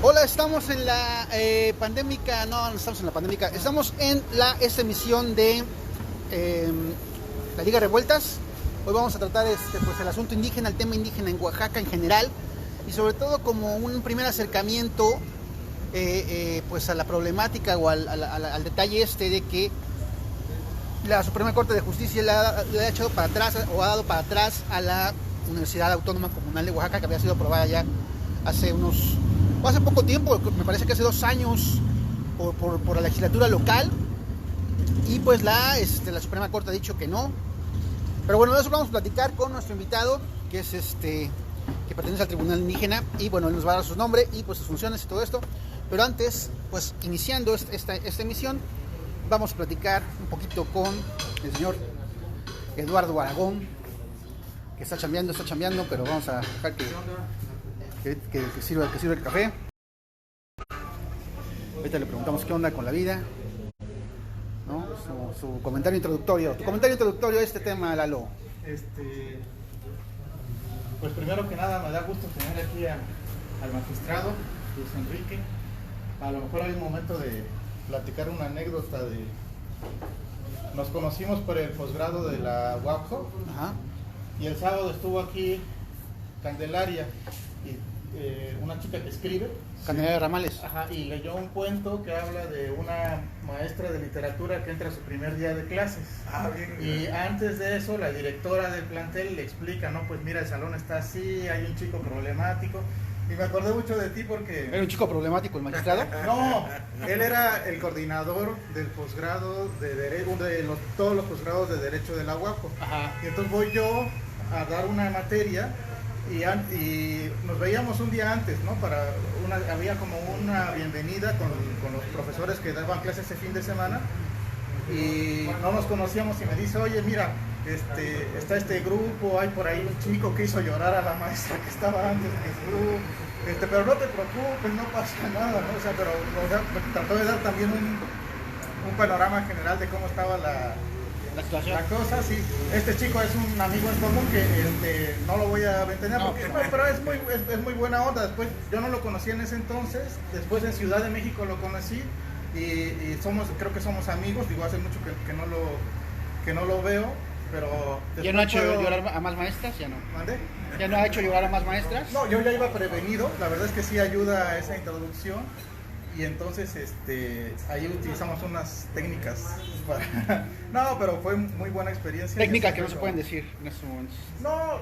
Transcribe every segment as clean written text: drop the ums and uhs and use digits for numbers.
Hola, estamos en la pandémica, no estamos en la pandémica, estamos en esta emisión de la Liga Revueltas. Hoy vamos a tratar pues, el asunto indígena, el tema indígena en Oaxaca en general, y sobre todo como un primer acercamiento pues a la problemática o al detalle de que la Suprema Corte de Justicia le ha echado para atrás o ha dado para atrás a la Universidad Autónoma Comunal de Oaxaca, que había sido aprobada ya hace poco tiempo, me parece que hace 2 años por la legislatura local, y pues la Suprema Corte ha dicho que no. Pero bueno, de eso vamos a platicar con nuestro invitado, que es que pertenece al Tribunal Indígena, y bueno, él nos va a dar su nombre y pues sus funciones y todo esto. Pero antes, pues iniciando esta emisión, vamos a platicar un poquito con el señor Eduardo Aragón, que está chambeando, pero vamos a dejar que sirva el café. Ahorita le preguntamos qué onda con la vida, ¿no? Su comentario introductorio. Tu comentario introductorio a este tema, Lalo. Pues primero que nada me da gusto tener aquí al magistrado Luis Enrique. A lo mejor hay un momento de platicar una anécdota nos conocimos por el posgrado de la UAPJO. Ajá. Y el sábado estuvo aquí Candelaria, una chica que escribe. Candelaria Ramales. Ajá, y leyó un cuento que habla de una maestra de literatura que entra a su primer día de clases. Bien. Y antes de eso, la directora del plantel le explica, ¿no? Pues mira, el salón está así, hay un chico problemático. Y me acordé mucho de ti porque... ¿Era un chico problemático el magistrado? No, él era el coordinador del posgrado de Derecho, todos los posgrados de Derecho de la UAPJO. Ajá. Y entonces voy yo a dar una materia y nos veíamos un día antes, ¿no? Había como una bienvenida con los profesores que daban clases ese fin de semana, y no nos conocíamos, y me dice, oye, mira, está este grupo, hay por ahí un chico que hizo llorar a la maestra que estaba antes que tú, pero no te preocupes, no pasa nada, ¿no? O sea, pero me trató de dar también un panorama general de cómo estaba la cosa. Sí. Este chico es un amigo en común que no lo voy a ventanear, pero es muy buena onda. Después, yo no lo conocí en ese entonces, después en Ciudad de México lo conocí, y creo que somos amigos. Digo, hace mucho que no lo veo, pero... ¿Ya no ha hecho llorar a más maestras? Ya no. ¿Mande? ¿Ya no ha hecho llorar a más maestras? No, yo ya iba prevenido. La verdad es que sí ayuda a esa introducción. Y entonces ahí utilizamos unas técnicas para... No, pero fue muy buena experiencia. Técnicas que no se pueden decir en estos momentos. No,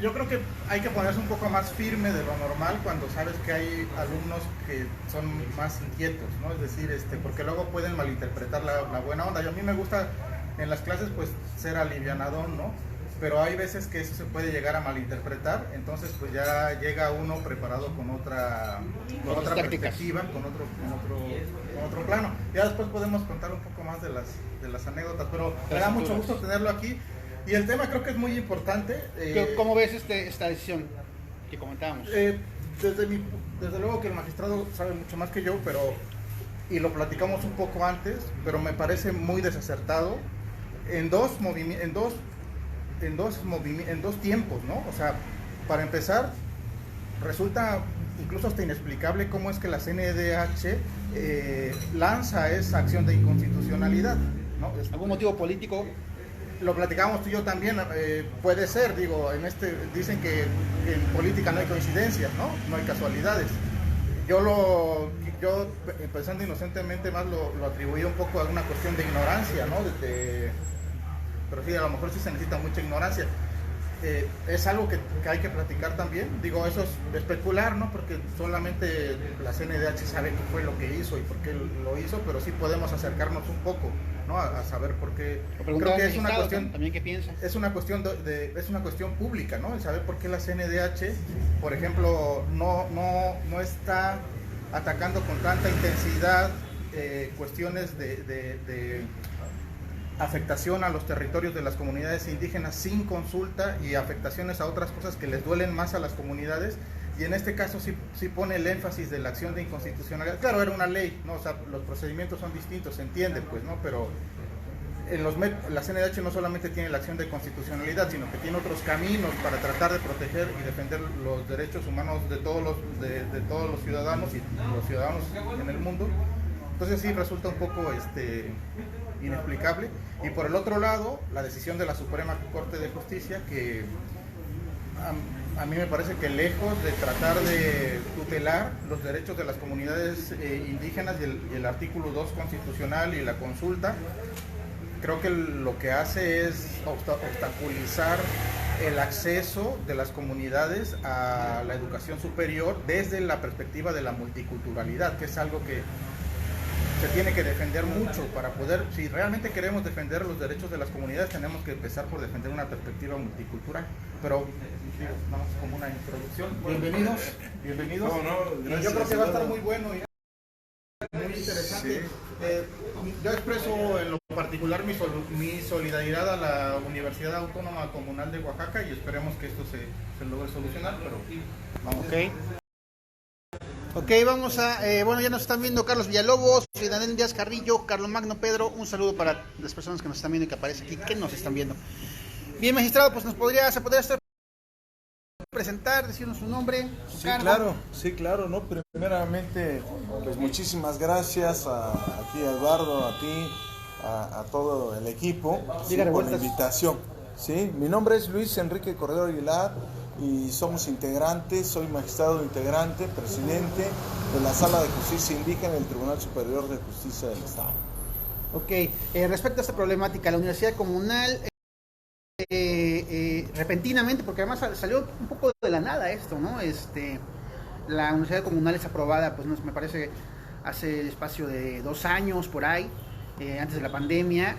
yo creo que hay que ponerse un poco más firme de lo normal cuando sabes que hay alumnos que son más inquietos, ¿no? Es decir, porque luego pueden malinterpretar la buena onda. Y a mí me gusta en las clases pues ser alivianadón, ¿no? Pero hay veces que eso se puede llegar a malinterpretar, entonces pues ya llega uno preparado con otra perspectiva, con otro plano. Ya después podemos contar un poco más de las anécdotas, pero me da mucho gusto tenerlo aquí. Y el tema creo que es muy importante. ¿Cómo ves esta decisión que comentábamos? Desde luego que el magistrado sabe mucho más que yo, y lo platicamos un poco antes, pero me parece muy desacertado en dos tiempos, ¿no? O sea, para empezar, resulta incluso hasta inexplicable cómo es que la CNDH lanza esa acción de inconstitucionalidad, ¿no? ¿Algún motivo político? Lo platicamos tú y yo también, puede ser, digo, dicen que en política no hay coincidencias, ¿no? No hay casualidades. Yo pensando inocentemente más lo atribuí un poco a una cuestión de ignorancia, ¿no? Pero sí, a lo mejor sí se necesita mucha ignorancia. Es algo que hay que platicar también. Digo, eso es especular, ¿no? Porque solamente la CNDH sabe qué fue lo que hizo y por qué lo hizo, pero sí podemos acercarnos un poco, ¿no? A saber por qué. Creo que es una cuestión también, ¿qué piensa? Es una cuestión es una cuestión pública, ¿no? El saber por qué la CNDH, por ejemplo, no está atacando con tanta intensidad cuestiones de afectación a los territorios de las comunidades indígenas sin consulta, y afectaciones a otras cosas que les duelen más a las comunidades, y en este caso sí pone el énfasis de la acción de inconstitucionalidad. Claro, era una ley, ¿no? O sea, los procedimientos son distintos, se entiende, pues, ¿no? Pero la CNDH no solamente tiene la acción de constitucionalidad, sino que tiene otros caminos para tratar de proteger y defender los derechos humanos de todos los ciudadanos y los ciudadanos en el mundo. Entonces sí resulta un poco inexplicable. Y por el otro lado, la decisión de la Suprema Corte de Justicia, que a mí me parece que lejos de tratar de tutelar los derechos de las comunidades indígenas y el artículo 2 constitucional y la consulta, creo que lo que hace es obstaculizar el acceso de las comunidades a la educación superior desde la perspectiva de la multiculturalidad, que es algo que se tiene que defender mucho para poder, si realmente queremos defender los derechos de las comunidades, tenemos que empezar por defender una perspectiva multicultural. Pero vamos como una introducción. Bienvenidos. Gracias, yo creo que va a estar muy bueno y muy interesante. Sí. Yo expreso en lo particular mi solidaridad a la Universidad Autónoma Comunal de Oaxaca y esperemos que esto se logre solucionar, pero vamos. Ok, vamos a, bueno, ya nos están viendo Carlos Villalobos, Daniel Díaz Carrillo, Carlos Magno Pedro, un saludo para las personas que nos están viendo y que aparecen aquí, que nos están viendo. Bien, magistrado, pues se podría presentar, decirnos su nombre, su cargo. Claro, ¿no? Primeramente, pues muchísimas gracias aquí a Eduardo, a ti, a todo el equipo, por la invitación. Sí, mi nombre es Luis Enrique Cordero Aguilar y somos integrantes, soy magistrado integrante, presidente de la Sala de Justicia Indígena del Tribunal Superior de Justicia del Estado. Ok, respecto a esta problemática, la Universidad Comunal, repentinamente, porque además salió un poco de la nada esto, ¿no? La Universidad Comunal es aprobada, pues me parece, hace el espacio de 2 años por ahí, antes de la pandemia,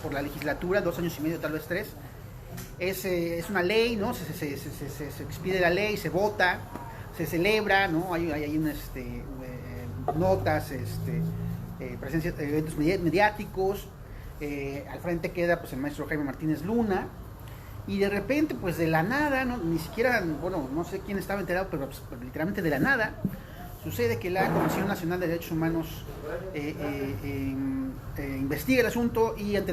por la legislatura, 2 años y medio, tal vez 3. Es una ley, ¿no? Se expide la ley, se vota, se celebra, ¿no? Hay unas notas, presencia de eventos mediáticos. Al frente queda pues el maestro Jaime Martínez Luna, y de repente, pues de la nada, ¿no? Ni siquiera, bueno, no sé quién estaba enterado, pero pues, literalmente de la nada, sucede que la Comisión Nacional de Derechos Humanos investiga el asunto y ante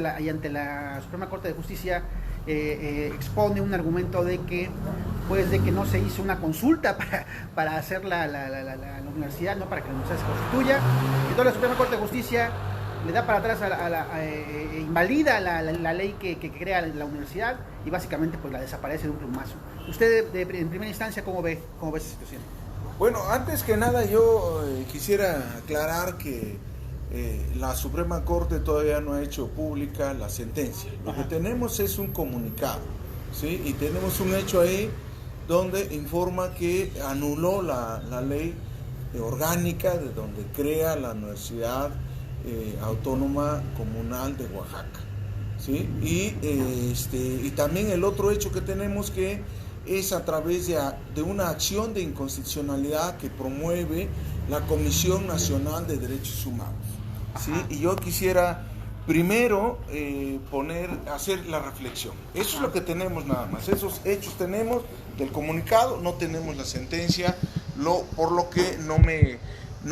la Suprema Corte de Justicia expone un argumento de que no se hizo una consulta para hacer la universidad, ¿no? Para que la universidad se constituya. Entonces la Suprema Corte de Justicia le da para atrás invalida la ley que crea la universidad y básicamente pues la desaparece de un plumazo. Usted en primera instancia, ¿cómo ve esa situación? Bueno, antes que nada yo quisiera aclarar que la Suprema Corte todavía no ha hecho pública la sentencia. Lo que tenemos es un comunicado, ¿sí? Y tenemos un hecho ahí donde informa que anuló la ley orgánica de donde crea la Universidad Autónoma Comunal de Oaxaca, ¿sí? Y también el otro hecho que tenemos que es a través de una acción de inconstitucionalidad que promueve la Comisión Nacional de Derechos Humanos, ¿sí? Y yo quisiera primero hacer la reflexión. Eso es lo que tenemos nada más, esos hechos tenemos del comunicado, no tenemos la sentencia, por lo que no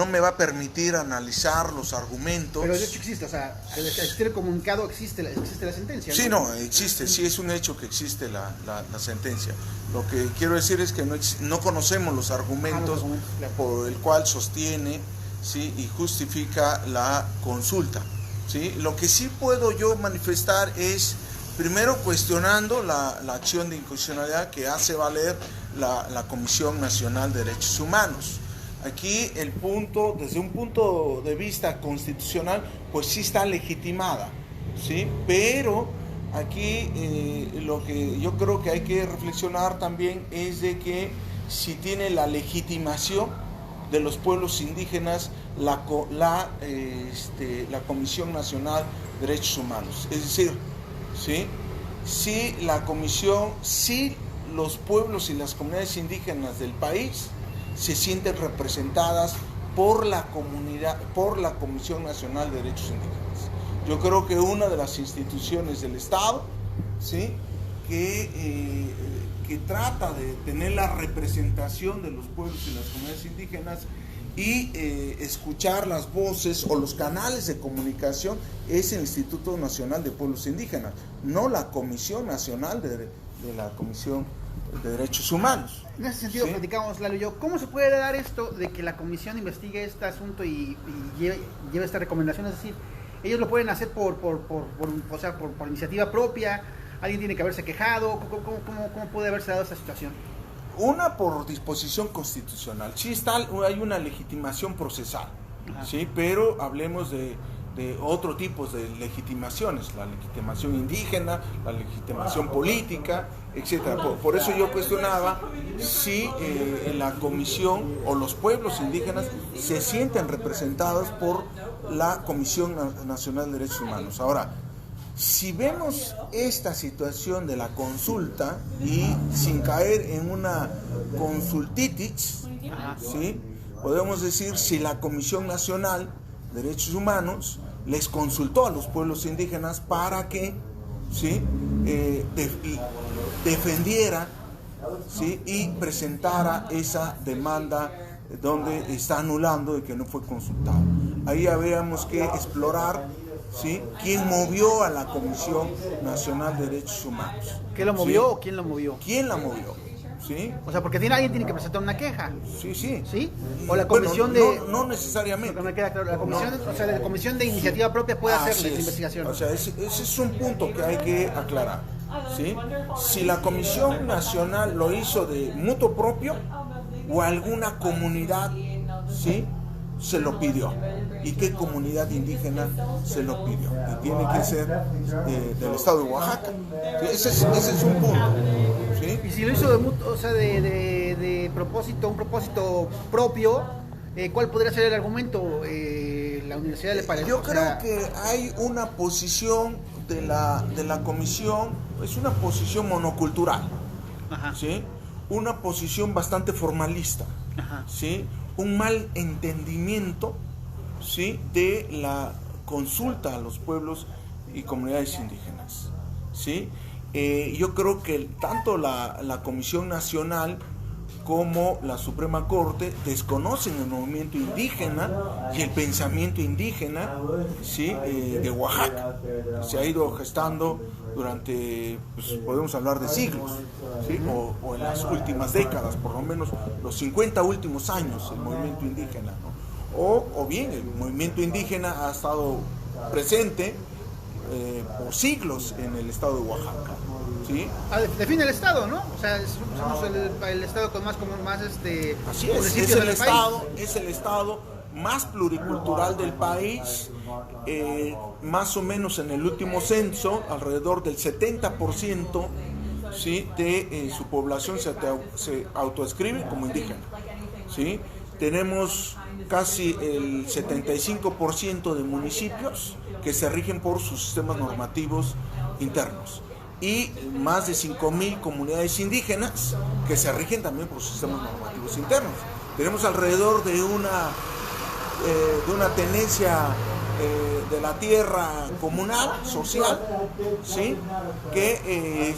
me va a permitir analizar los argumentos. Pero el hecho existe, o sea, al existir el comunicado existe la sentencia, ¿no? Sí, no, existe, sí es un hecho que existe la sentencia. Lo que quiero decir es que no conocemos los argumentos claro, por el cual sostiene, ¿sí? Y justifica la consulta, ¿sí? Lo que sí puedo yo manifestar es, primero, cuestionando la acción de inconstitucionalidad que hace valer la Comisión Nacional de Derechos Humanos. Aquí desde un punto de vista constitucional, pues sí está legitimada, ¿sí? Pero aquí lo que yo creo que hay que reflexionar también es de que si tiene la legitimación de los pueblos indígenas la Comisión Nacional de Derechos Humanos. Es decir, ¿sí? Si los pueblos y las comunidades indígenas del país se sienten representadas por la Comisión Nacional de Derechos Indígenas. Yo creo que una de las instituciones del Estado, ¿sí? que trata de tener la representación de los pueblos y las comunidades indígenas y escuchar las voces o los canales de comunicación es el Instituto Nacional de Pueblos Indígenas, no la Comisión Nacional de la Comisión de Derechos Humanos. En ese sentido, ¿Sí? platicamos, Lalo y yo, ¿cómo se puede dar esto de que la comisión investigue este asunto y lleve esta recomendación? Es decir, ellos lo pueden hacer por iniciativa propia, alguien tiene que haberse quejado, ¿cómo puede haberse dado esta situación? Una, por disposición constitucional. Sí hay una legitimación procesal, ¿sí? Pero hablemos de otro tipo de legitimaciones, la legitimación indígena, la legitimación política, etcétera. Por eso yo cuestionaba si la comisión o los pueblos indígenas se sienten representados por la Comisión Nacional de Derechos Humanos. Ahora, si vemos esta situación de la consulta y sin caer en una consultitis, ¿sí? Podemos decir si la Comisión Nacional de Derechos Humanos les consultó a los pueblos indígenas para que, ¿sí? Defendiera, ¿sí? Y presentara esa demanda donde está anulando de que no fue consultado. Ahí habríamos que explorar, ¿sí? ¿Quién movió a la Comisión Nacional de Derechos Humanos? ¿Qué lo movió, ¿sí? o quién lo movió? ¿Quién la movió? ¿Sí? O sea, porque alguien tiene que presentar una queja. Sí, sí. ¿Sí? O la comisión no necesariamente. Porque me queda claro, la comisión, No. o sea, la comisión de iniciativa propia puede hacer la es. investigación. O sea, ese es un punto que hay que aclarar, ¿sí? Si la Comisión Nacional lo hizo de mutuo propio o alguna comunidad, ¿sí? Se lo pidió. ¿Y qué comunidad indígena se lo pidió? Y tiene que ser del estado de Oaxaca. ¿Sí? Ese es un punto. ¿Sí? Y si lo hizo de propósito, un propósito propio, ¿cuál podría ser el argumento? La universidad le parece. Yo creo que hay una posición de la comisión, es una posición monocultural, Ajá. ¿sí? Una posición bastante formalista, Ajá. ¿sí? Un mal entendimiento, ¿sí? De la consulta a los pueblos y comunidades indígenas, ¿sí? Yo creo que tanto la Comisión Nacional como la Suprema Corte desconocen el movimiento indígena y el pensamiento indígena, ¿sí? De Oaxaca. Se ha ido gestando durante, pues, podemos hablar de siglos, ¿sí? o en las últimas décadas, por lo menos los 50 últimos años, el movimiento indígena, ¿no? O bien el movimiento indígena ha estado presente por siglos en el estado de Oaxaca. ¿Sí? Define el estado, ¿no? O sea, somos el estado con más Así es, es el estado más pluricultural del país. Más o menos en el último censo, alrededor del 70%, ¿sí? De su población se autoescribe como indígena, ¿sí? Tenemos casi el 75% de municipios que se rigen por sus sistemas normativos internos y más de 5,000 comunidades indígenas que se rigen también por sus sistemas normativos internos. Tenemos alrededor de una tenencia de la tierra comunal, social, ¿sí? Que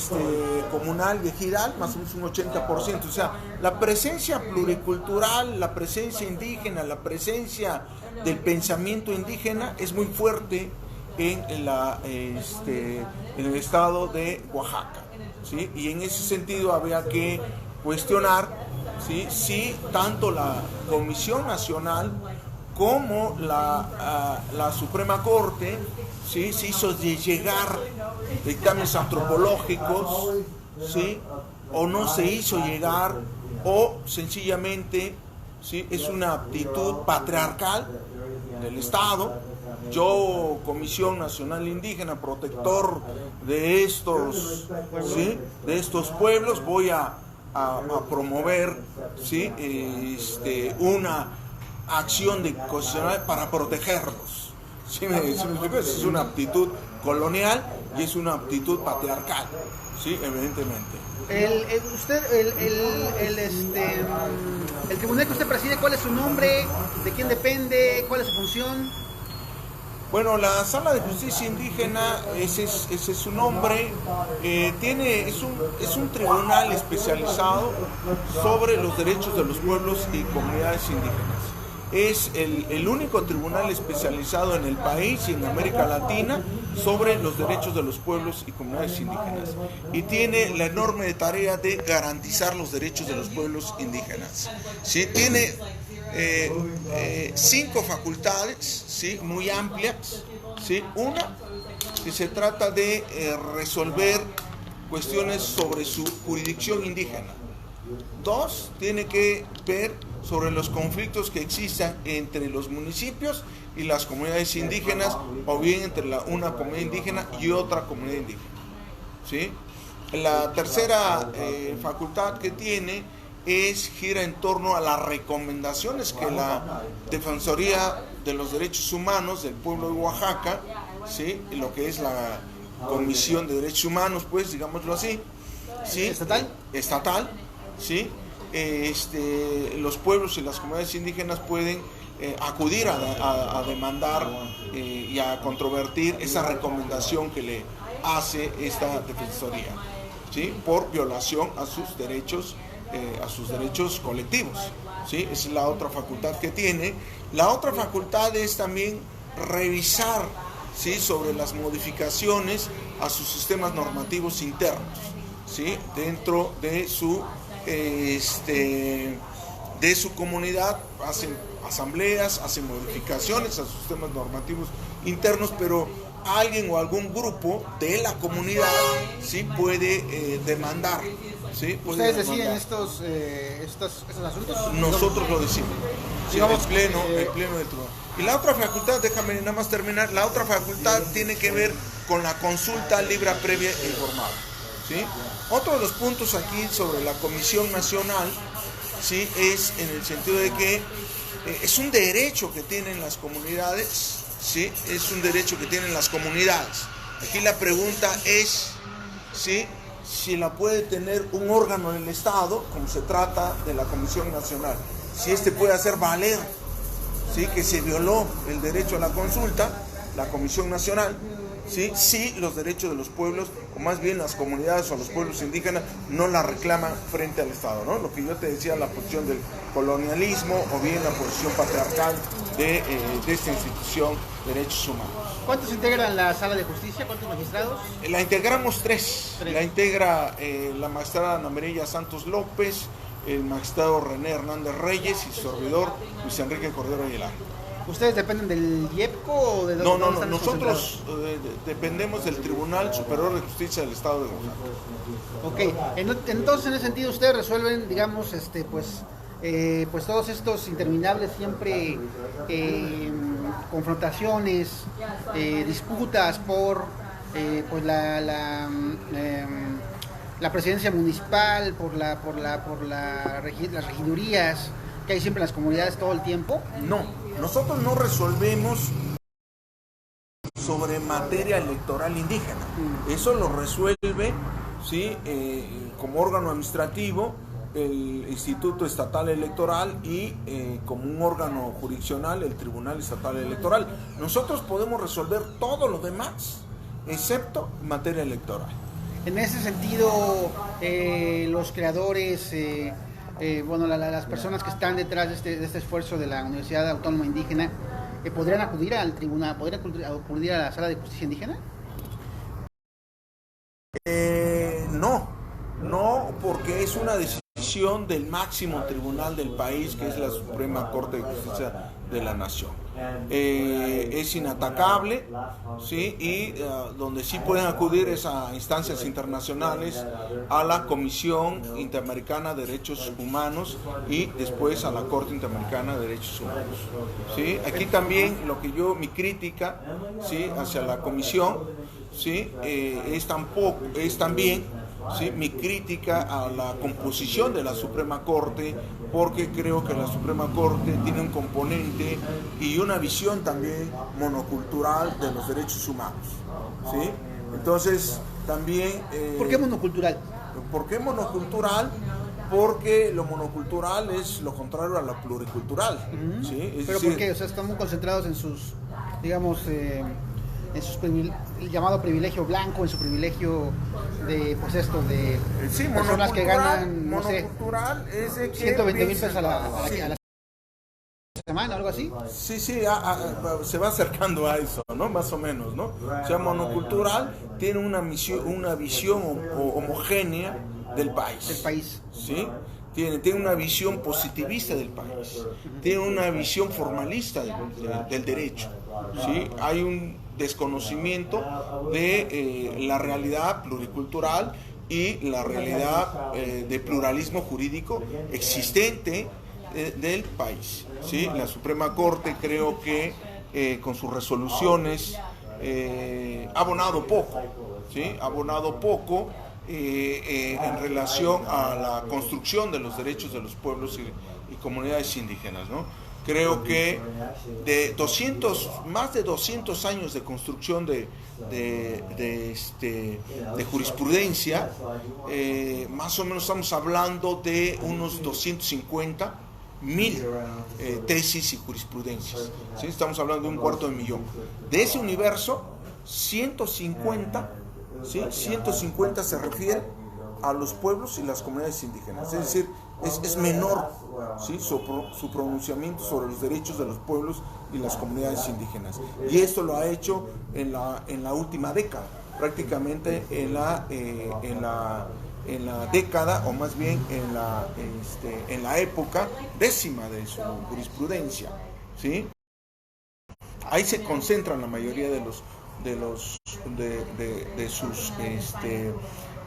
comunal y ejidal, más o menos un 80%. O sea, la presencia pluricultural, la presencia indígena, la presencia del pensamiento indígena es muy fuerte en el estado de Oaxaca, ¿sí? Y en ese sentido habría que cuestionar, ¿sí? Si tanto la Comisión Nacional como la Suprema Corte, ¿sí? Se hizo llegar dictámenes antropológicos, ¿sí? O no se hizo llegar, o sencillamente, ¿sí? Es una actitud patriarcal del Estado. Yo, Comisión Nacional Indígena, protector de estos, ¿sí? De estos pueblos, voy a promover, ¿sí? Una acción constitucional para protegerlos. ¿Sí me explico? Es una actitud colonial y es una actitud patriarcal, ¿sí? Evidentemente. El tribunal que usted preside, ¿cuál es su nombre? ¿De quién depende? ¿Cuál es su función? Bueno, la Sala de Justicia Indígena, ese es su nombre, es un tribunal especializado sobre los derechos de los pueblos y comunidades indígenas. es el único tribunal especializado en el país y en América Latina sobre los derechos de los pueblos y comunidades indígenas. Y tiene la enorme tarea de garantizar los derechos de los pueblos indígenas. ¿Sí? Tiene 5 facultades, ¿sí?, muy amplias. ¿Sí? Una, que se trata de resolver cuestiones sobre su jurisdicción indígena. 2, tiene que ver sobre los conflictos que existan entre los municipios y las comunidades indígenas, o bien entre una comunidad indígena y otra comunidad indígena. ¿Sí? La tercera facultad que tiene gira en torno a las recomendaciones que la Defensoría de los Derechos Humanos del pueblo de Oaxaca, ¿sí?, lo que es la Comisión de Derechos Humanos, pues, digámoslo así, ¿sí?, estatal, ¿sí?, los pueblos y las comunidades indígenas pueden acudir a demandar y a controvertir esa recomendación que le hace esta Defensoría, ¿sí?, por violación a sus derechos colectivos. ¿Sí? Esa es la otra facultad que tiene. La otra facultad es también revisar, ¿sí?, sobre las modificaciones a sus sistemas normativos internos, ¿sí?, dentro de su comunidad. Hacen asambleas, hacen modificaciones a sus sistemas normativos internos, pero alguien o algún grupo de la comunidad, ¿sí?, puede demandar. ¿Sí? ¿Ustedes deciden estos asuntos? Nosotros lo decimos. Sí, digamos, el pleno del tribunal. Y la otra facultad, déjame nada más terminar, la otra facultad tiene que ver con la consulta libre, previa e informada. ¿Sí? Otro de los puntos aquí sobre la Comisión Nacional, ¿sí?, es en el sentido de que es un derecho que tienen las comunidades, ¿sí?, es un derecho que tienen las comunidades. Aquí la pregunta es, ¿sí?, si la puede tener un órgano del Estado, como se trata de la Comisión Nacional, si puede hacer valer, ¿sí?, que se violó el derecho a la consulta, la Comisión Nacional, ¿sí?, si los derechos de los pueblos, o más bien las comunidades o los pueblos indígenas, no la reclaman frente al Estado, ¿no? Lo que yo te decía, la posición del colonialismo, o bien la posición patriarcal de esta institución de derechos humanos. ¿Cuántos integran la Sala de Justicia? ¿Cuántos magistrados? La integramos 3. La integra la magistrada Ana María Santos López, el magistrado René Hernández Reyes y su servidor Luis Enrique Cordero Aguilar. ¿Ustedes dependen del IEPCO o de dónde? No, nosotros dependemos del Tribunal Superior de Justicia del Estado de Oaxaca. Ok, entonces en ese sentido ustedes resuelven, digamos, pues todos estos interminables siempre confrontaciones, disputas por pues la presidencia municipal, por las regidurías que hay siempre en las comunidades todo el tiempo. No, nosotros no resolvemos sobre materia electoral indígena. Eso lo resuelve, ¿sí?, como órgano administrativo el Instituto Estatal Electoral y como un órgano jurisdiccional el Tribunal Estatal Electoral. Nosotros podemos resolver todo lo demás excepto materia electoral. En ese sentido, los creadores, las personas que están detrás de este esfuerzo de la Universidad Autónoma Indígena, ¿podrían acudir al tribunal, podrían acudir a la Sala de Justicia Indígena? No, porque es una decisión del máximo tribunal del país, que es la Suprema Corte de Justicia de la Nación. Es inatacable, ¿sí?, y donde sí pueden acudir es a instancias internacionales, a la Comisión Interamericana de Derechos Humanos y después a la Corte Interamericana de Derechos Humanos. ¿Sí? Aquí también mi crítica, ¿sí?, hacia la Comisión, ¿sí?, es también, ¿sí?, mi crítica a la composición de la Suprema Corte, porque creo que la Suprema Corte tiene un componente y una visión también monocultural de los derechos humanos, ¿sí? Entonces, también... ¿Por qué monocultural? ¿Por qué monocultural? Porque lo monocultural es lo contrario a lo pluricultural, ¿sí? ¿Pero por qué? O sea, están muy concentrados en sus, digamos... el llamado privilegio blanco, en su privilegio de, pues esto, de personas que ganan, no sé, es de que 120,000 pesos a la semana, algo así. Sí, sí, se va acercando a eso, ¿no? Más o menos, ¿no? O sea, monocultural tiene una visión homogénea del país. Del país. ¿Sí? Tiene una visión positivista del país, tiene una visión formalista del derecho, ¿sí? Hay un desconocimiento de la realidad pluricultural y la realidad de pluralismo jurídico existente del país, ¿sí? La Suprema Corte creo que con sus resoluciones ha abonado poco, ¿sí? Ha abonado poco en relación a la construcción de los derechos de los pueblos y comunidades indígenas, ¿no? Creo que de más de 200 años de construcción de jurisprudencia, más o menos estamos hablando de unos 250.000 tesis y jurisprudencias, ¿sí? Estamos hablando de 250.000. De ese universo, 150 se refiere a los pueblos y las comunidades indígenas, es decir, es menor, ¿sí? su pronunciamiento sobre los derechos de los pueblos y las comunidades indígenas. Y esto lo ha hecho en la última década, prácticamente en la década, o más bien en la época décima de su jurisprudencia, ¿sí? Ahí se concentran la mayoría de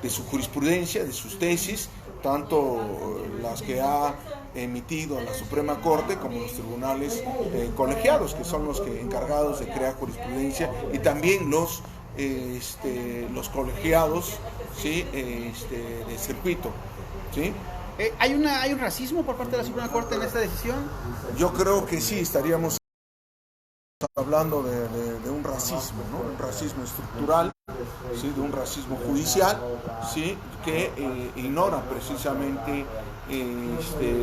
su jurisprudencia, de sus tesis, tanto las que ha emitido la Suprema Corte como los tribunales colegiados, que son los encargados de crear jurisprudencia, y también los colegiados, ¿sí? De circuito, ¿sí? ¿Hay un racismo por parte de la Suprema Corte en esta decisión? Yo creo que sí, estaríamos hablando de un racismo, ¿no? Un racismo estructural, ¿sí? De un racismo judicial, ¿sí? Que ignora precisamente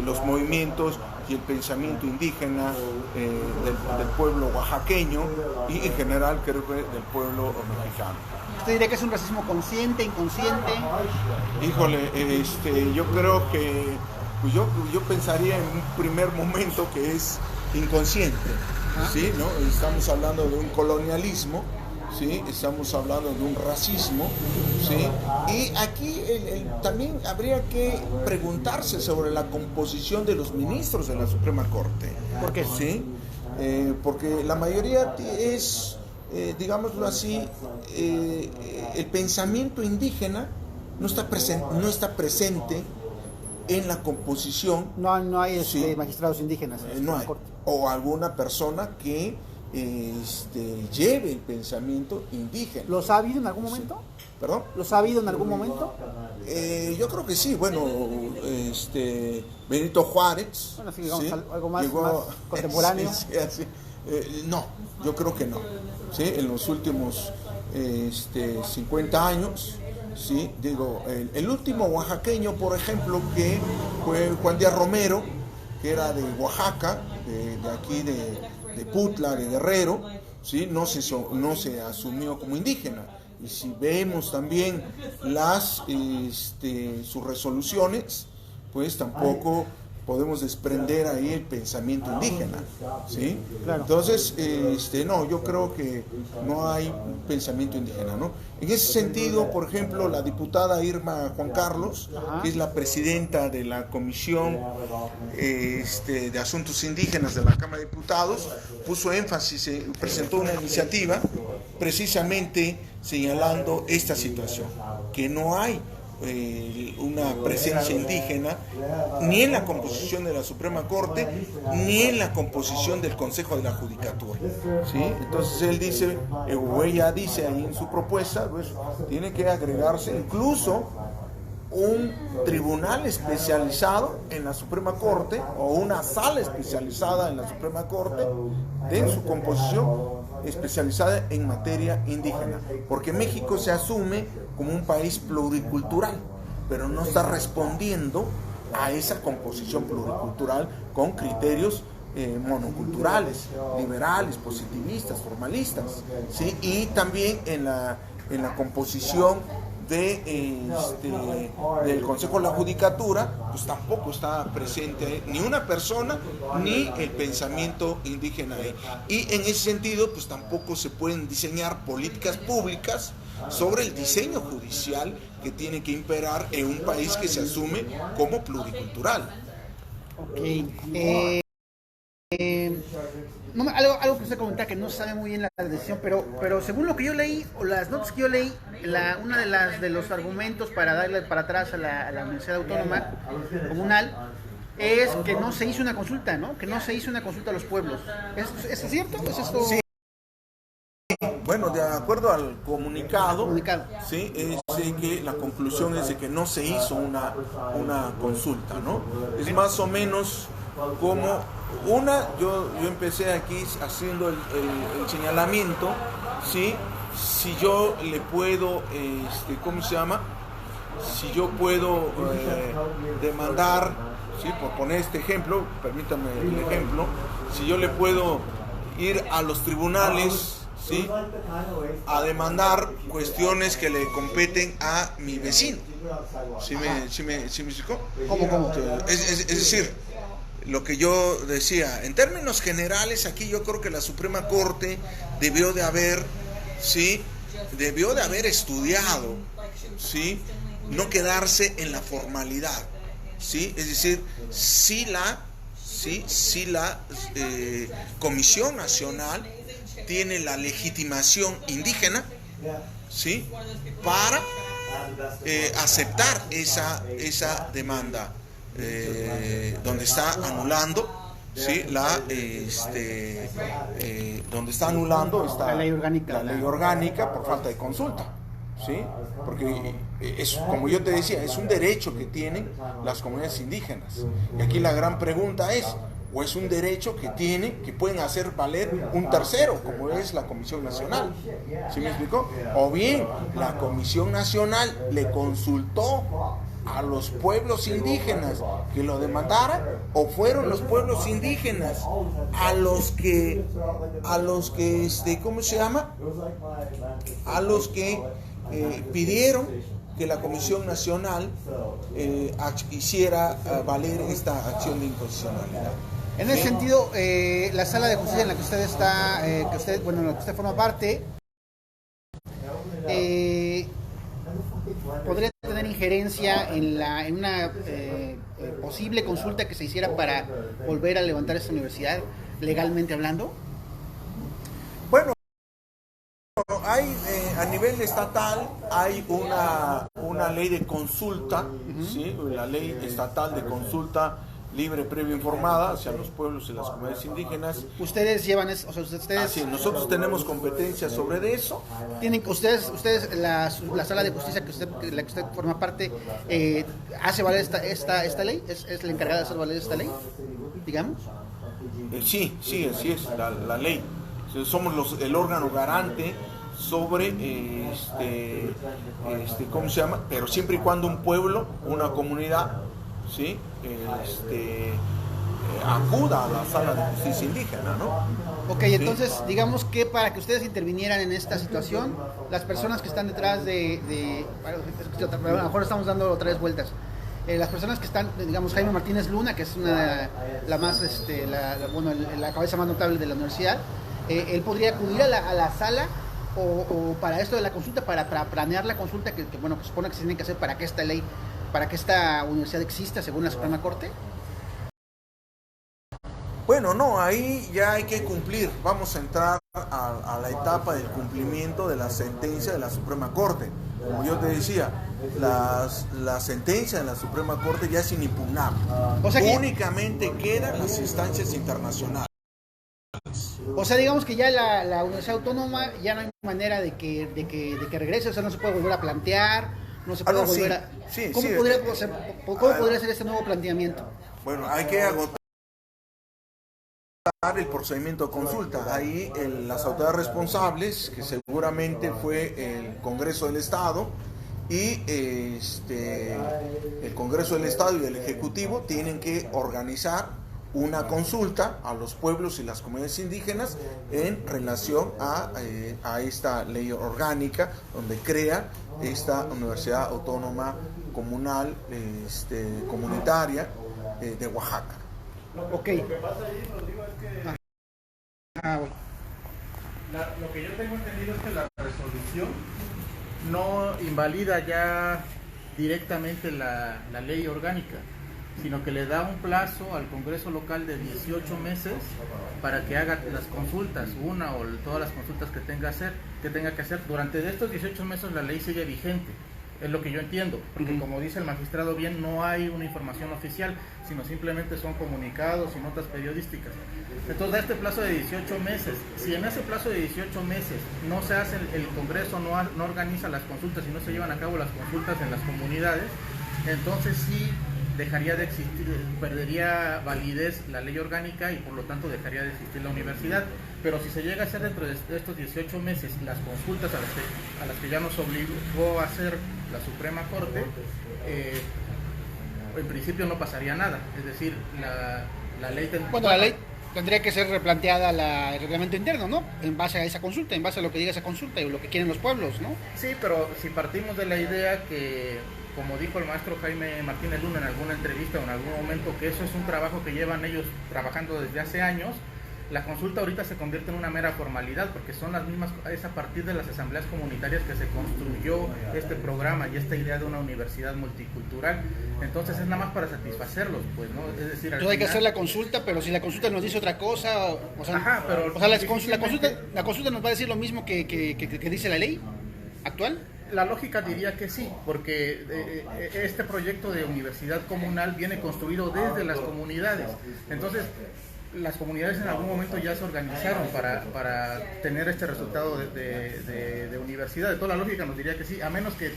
los movimientos y el pensamiento indígena del pueblo oaxaqueño y en general creo que del pueblo mexicano. ¿Usted diría que es un racismo consciente, inconsciente? Híjole, yo creo que pues yo pensaría en un primer momento que es inconsciente, ¿sí? ¿No? Estamos hablando de un colonialismo, ¿sí? Estamos hablando de un racismo, ¿sí? Y aquí también habría que preguntarse sobre la composición de los ministros de la Suprema Corte. ¿Por qué? ¿Sí? Porque la mayoría es, digámoslo así, el pensamiento indígena no está presente en la composición. No hay ¿sí? magistrados indígenas en no la hay. Corte. O alguna persona que lleve el pensamiento indígena. ¿Los ha habido en algún momento? ¿Perdón? ¿Los ha habido en algún momento? Yo creo que sí. Bueno, Benito Juárez. Bueno, sí, digamos, ¿sí? algo más Llegó, contemporáneo. Sí. No, yo creo que no. ¿Sí? En los últimos 50 años, ¿sí? Digo, el último oaxaqueño, por ejemplo, que fue Juan Díaz Romero, que era de Oaxaca, de aquí de Putla, de Guerrero, ¿sí? No se asumió como indígena. Y si vemos también sus resoluciones, pues tampoco podemos desprender ahí el pensamiento indígena, ¿sí? Claro. Entonces, no, yo creo que no hay un pensamiento indígena, ¿no? En ese sentido, por ejemplo, la diputada Irma Juan Carlos, que es la presidenta de la Comisión de Asuntos Indígenas de la Cámara de Diputados, puso énfasis, presentó una iniciativa precisamente señalando esta situación, que no hay una presencia indígena ni en la composición de la Suprema Corte ni en la composición del Consejo de la Judicatura, ¿sí? Entonces él dice, o ella dice ahí en su propuesta, pues tiene que agregarse incluso un tribunal especializado en la Suprema Corte o una sala especializada en la Suprema Corte de su composición especializada en materia indígena, porque México se asume como un país pluricultural, pero no está respondiendo a esa composición pluricultural con criterios monoculturales, liberales, positivistas, formalistas, ¿sí? Y también en la composición del Consejo de la Judicatura, pues tampoco está presente ni una persona ni el pensamiento indígena ahí. Y en ese sentido, pues tampoco se pueden diseñar políticas públicas sobre el diseño judicial que tiene que imperar en un país que se asume como pluricultural. Ok. Algo que usted comentaba que no sabe muy bien la decisión, pero según lo que yo leí, o las notas que yo leí, una de los argumentos para darle para atrás a la Universidad Autónoma Comunal es que no se hizo una consulta, ¿no? Que no se hizo una consulta a los pueblos. ¿Es cierto? ¿Es esto? Sí. Bueno, de acuerdo al comunicado. Sí, es que la conclusión es de que no se hizo una consulta, ¿no? Es más o menos como yo empecé aquí haciendo el señalamiento, ¿sí? Si yo le puedo, ¿cómo se llama? Si yo puedo demandar, ¿sí? Por poner este ejemplo, permítame el ejemplo, si yo le puedo ir a los tribunales, ¿sí? A demandar cuestiones que le competen a mi vecino. ¿Sí me explicó? ¿Cómo? Es decir, lo que yo decía, en términos generales, aquí yo creo que la Suprema Corte debió de haber estudiado, ¿sí? No quedarse en la formalidad, ¿sí? Es decir, si la Comisión Nacional tiene la legitimación indígena, ¿sí? Para aceptar esa demanda, donde está anulando, ¿sí? Donde está anulando la ley orgánica por falta de consulta, ¿sí? Porque como yo te decía, es un derecho que tienen las comunidades indígenas. Y aquí la gran pregunta es, o es un derecho que pueden hacer valer un tercero, como es la Comisión Nacional. ¿Sí me explicó? O bien, la Comisión Nacional le consultó a los pueblos indígenas que lo demandaran, o fueron los pueblos indígenas a los que ¿cómo se llama? A los que pidieron que la Comisión Nacional hiciera valer esta acción de inconstitucionalidad. En ese sentido, la sala de justicia en la que usted está, en la que usted forma parte, podría tener injerencia en una posible consulta que se hiciera para volver a levantar esta universidad, legalmente hablando. Bueno, hay a nivel estatal hay una ley de consulta, ¿sí? La ley estatal de consulta libre, previa, informada hacia los pueblos y las comunidades indígenas. Ustedes llevan eso, o sea, ustedes. Así, nosotros tenemos competencia sobre eso. Tienen ustedes la sala de justicia la que usted forma parte, hace valer esta ley, es la encargada de hacer valer esta ley, digamos. Sí, así es la ley. Somos el órgano garante sobre ¿cómo se llama? Pero siempre y cuando un pueblo, una comunidad, ¿sí? Acuda a la sala de justicia indígena, ¿no? Ok, entonces, ¿sí? Digamos que para que ustedes intervinieran en esta situación, las personas que están detrás a lo mejor estamos dando 3 vueltas. Las personas que están, digamos, Jaime Martínez Luna, que es la cabeza más notable de la universidad, él podría acudir a la sala o para esto de la consulta, para planear la consulta que se supone que se tiene que hacer para que esta universidad exista según la Suprema Corte. Bueno, no, ahí ya hay que cumplir. Vamos a entrar a la etapa del cumplimiento de la sentencia de la Suprema Corte. Como yo te decía, la sentencia de la Suprema Corte ya es inimpugnable. O sea que únicamente quedan las instancias internacionales. O sea, digamos que ya la Universidad Autónoma ya no hay manera de que regrese, o sea, no se puede volver a plantear, no se puede volver a... Sí, ¿Cómo podría ser este nuevo planteamiento? Bueno, hay que agotar el procedimiento de consulta. Ahí las autoridades responsables, que seguramente fue el Congreso del Estado y el Congreso del Estado y el Ejecutivo, tienen que organizar una consulta a los pueblos y las comunidades indígenas en relación a esta ley orgánica donde crea esta Universidad Autónoma Comunal, comunitaria de Oaxaca. Ok. Lo que pasa ahí, Rodrigo, es que Bueno. lo que yo tengo entendido es que la resolución no invalida ya directamente la ley orgánica, sino que le da un plazo al Congreso local de 18 meses para que haga las consultas, una o todas las consultas que tenga que hacer. Durante estos 18 meses la ley sigue vigente, es lo que yo entiendo, porque como dice el magistrado bien, no hay una información oficial, sino simplemente son comunicados y notas periodísticas. Entonces da este plazo de 18 meses. Si en ese plazo de 18 meses no se hace, el Congreso no organiza las consultas y no se llevan a cabo las consultas en las comunidades, entonces sí dejaría de existir, perdería validez la ley orgánica y por lo tanto dejaría de existir la universidad. Pero si se llega a hacer dentro de estos 18 meses las consultas a las que ya nos obligó a hacer la Suprema Corte, en principio no pasaría nada. Es decir, la ley... La ley tendría que ser replanteada el reglamento interno, ¿no? En base a esa consulta, en base a lo que diga esa consulta y lo que quieren los pueblos, ¿no? Sí, pero si partimos de la idea que, como dijo el maestro Jaime Martínez Luna en alguna entrevista o en algún momento, que eso es un trabajo que llevan ellos trabajando desde hace años, la consulta ahorita se convierte en una mera formalidad, porque son las mismas, es a partir de las asambleas comunitarias que se construyó este programa y esta idea de una universidad multicultural. Entonces es nada más para satisfacerlos, pues, ¿no? Es decir, Entonces hay que hacer la consulta, pero si la consulta nos dice otra cosa, la consulta nos va a decir lo mismo que dice la ley actual. La lógica diría que sí, porque este proyecto de universidad comunal viene construido desde las comunidades. Entonces, las comunidades en algún momento ya se organizaron para tener este resultado de universidad. De toda la lógica nos diría que sí, a menos que